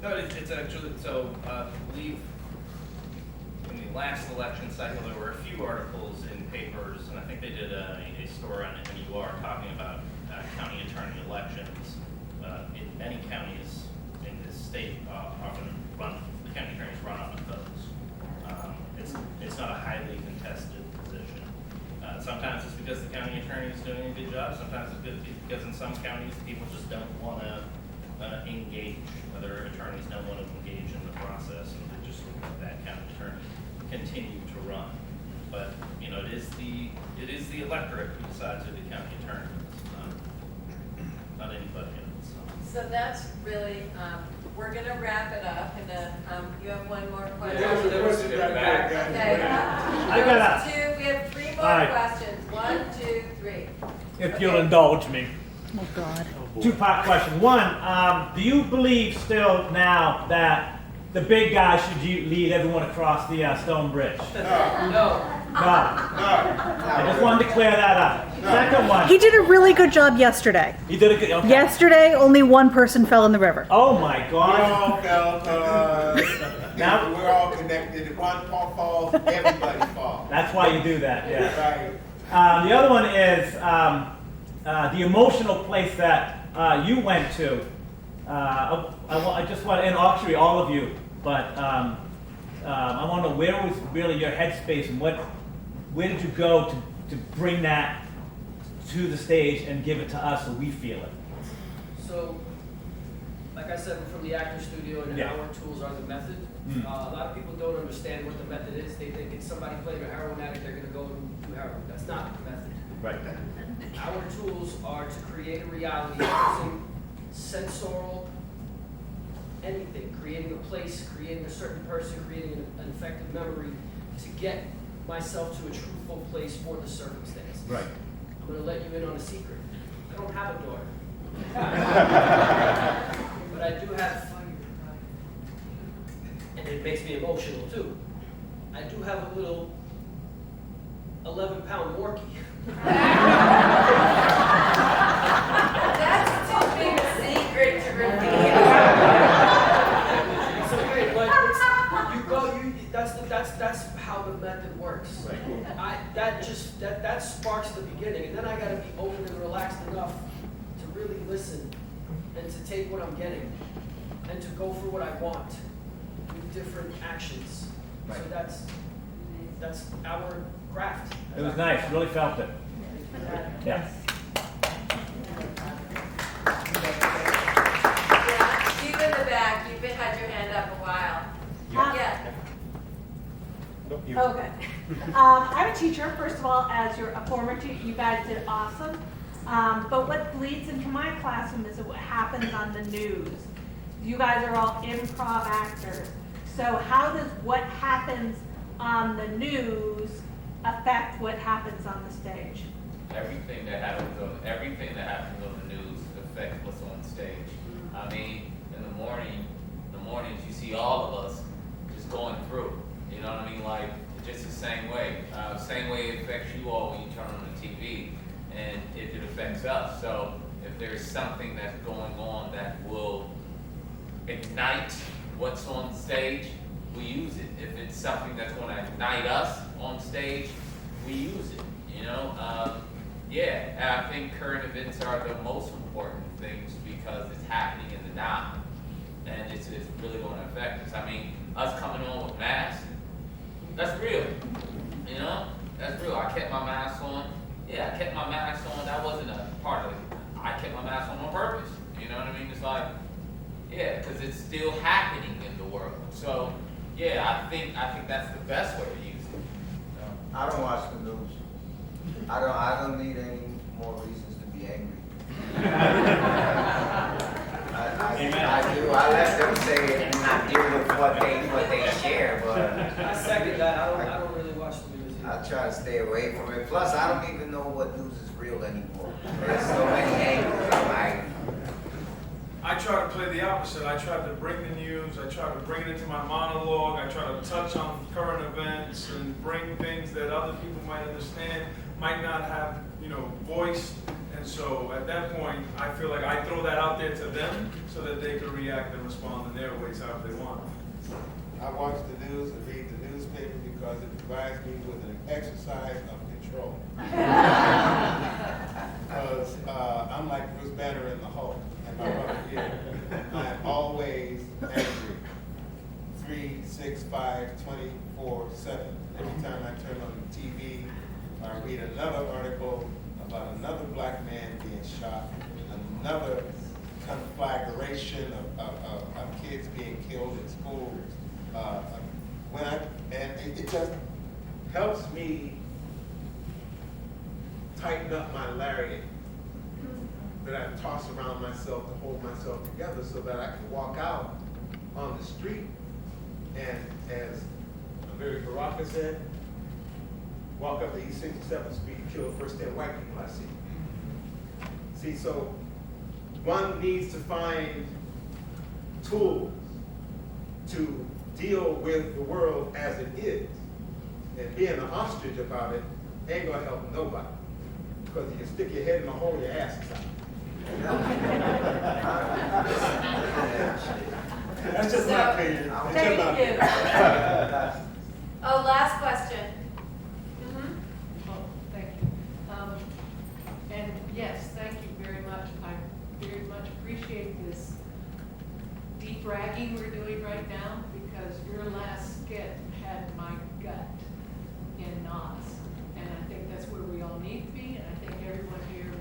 S9: No, it's actually, so I believe in the last election cycle, there were a few articles in papers, and I think they did a story on NUR talking about county attorney elections. In many counties in this state, often the county attorneys run on those. It's not a highly contested position. Sometimes it's because the county attorney is doing a good job. Sometimes it's because in some counties, people just don't want to engage. Other attorneys don't want to engage in the process, and they just let that county attorney continue to run. But it is the electorate who decides who the county attorney is, not anybody else.
S8: So that's really, we're gonna wrap it up, and you have one more question? Okay. We have 3 more questions. 1, 2, 3.
S19: If you'll indulge me.
S18: Oh, God.
S19: 2-part question. One, do you believe still now that the big guy should lead everyone across the stone bridge?
S5: No.
S19: I just wanted to clear that up. Second one.
S18: He did a really good job yesterday.
S19: He did a good. Okay.
S18: Yesterday, only one person fell in the river.
S19: Oh my God.
S11: We all fell, now we're all connected. If one falls, everybody falls.
S19: That's why you do that. Yeah.
S11: Right.
S19: The other one is the emotional place that you went to. I just want, and actually all of you, but I want to know where was really your headspace and where did you go to bring that to the stage and give it to us so we feel it?
S5: So, like I said, we're from the actor studio, and our tools are the method. A lot of people don't understand what the method is. They think it's somebody playing a heroin addict, they're going to go and do heroin. That's not the method.
S19: Right.
S5: Our tools are to create a reality using sensorial anything, creating a place, creating a certain person, creating an effective memory to get myself to a truthful place for the circumstance.
S19: Right.
S5: I'm going to let you in on a secret. I don't have a daughter. But I do have, and it makes me emotional too, I do have a little 11-pound Morkie.
S8: That's too big a secret to reveal.
S5: It's okay, but that's how the method works.
S19: Right.
S5: That sparks the beginning, and then I gotta be open and relaxed enough to really listen and to take what I'm getting and to go for what I want with different actions.
S19: Right.
S5: So that's our craft.
S19: It was nice. Really felt it. Yeah.
S8: Yeah, you in the back, you've had your hand up a while. Yeah.
S20: Okay. I'm a teacher, first of all, a former teacher, you guys did awesome. But what bleeds into my classroom is what happens on the news. You guys are all improv actors. So how does what happens on the news affect what happens on the stage?
S1: Everything that happens on the news affects what's on stage. I mean, in the mornings you see all of us just going through. You know what I mean? Like just the same way. Same way it affects you all when you turn on the TV, and it could affect affects us. So if there's something that's going on that will ignite what's on stage, we use it. If it's something that's going to ignite us on stage, we use it. You know, yeah, I think current events are the most important things because it's happening in the now, and it's really going to affect us. I mean, us coming on with masks, that's real. You know, that's real. I kept my mask on. Yeah, I kept my mask on. That wasn't a part of it. I kept my mask on purpose. You know what I mean? It's like, yeah, because it's still happening in the world. So, yeah, I think that's the best way to use it. You know?
S4: I don't watch the news. I don't need any more reasons to be angry. I do. I let them say it and I deal with what they share, but
S5: I second that. I don't really watch the news either.
S4: I try to stay away from it. Plus, I don't even know what news is real anymore. There's so many angles.
S3: I try to play the opposite. I try to bring the news. I try to bring it into my monologue. I try to touch on current events and bring things that other people might understand, might not have, voiced. And so at that point, I feel like I throw that out there to them so that they can react and respond in their ways however they want.
S2: I watch the news and read the newspaper because it provides me with an exercise of control. Because I'm like Bruce Banner in the Hulk, and my brother here. I'm always angry. 3, 6, 5, 24/7. Every time I turn on the TV, I read another article about another black man being shot, another conflagration of kids being killed in schools. It just helps me tighten up my lariat that I toss around myself to hold myself together so that I can walk out on the street and, as Barry Baraka said, walk up to East 67th Street and kill the first 10 white people I see. See, so one needs to find tools to deal with the world as it is. And being an ostrich about it ain't gonna help nobody. Because you can stick your head in a hole, your ass is out. That's just my opinion.
S8: Thank you. Oh, last question.
S12: Oh, thank you. And yes, thank you very much. I very much appreciate this deep bragging we're doing right now, because your last skit had my gut in knots. And I think that's where we all need to be, and I think everyone here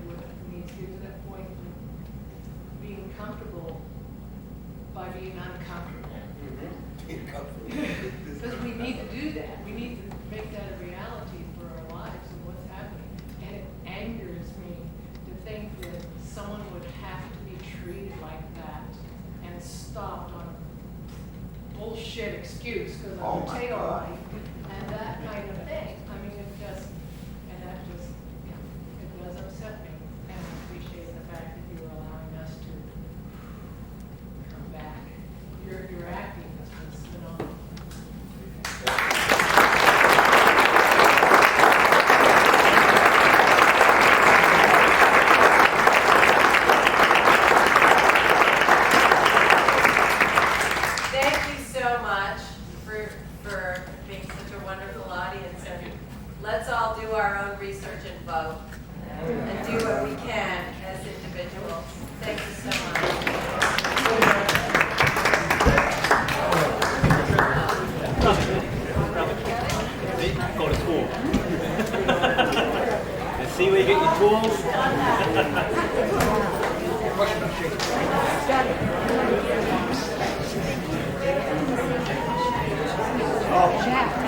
S12: needs to get to that point of being comfortable by being uncomfortable. Because we need to do that. We need to make that a reality for our lives and what's happening. And it angers me to think that someone would have to be treated like that and stopped on a bullshit excuse because of a tail light and that kind of thing. I mean, it does upset me. And I appreciate the fact that you're allowing us to come back. Your acting is phenomenal.
S8: Thank you so much for being such a wonderful audience, and let's all do our own research and vote and do what we can as individuals. Thank you so much.
S19: Go to school. And see where you get your tools.
S20: Oh, Jack.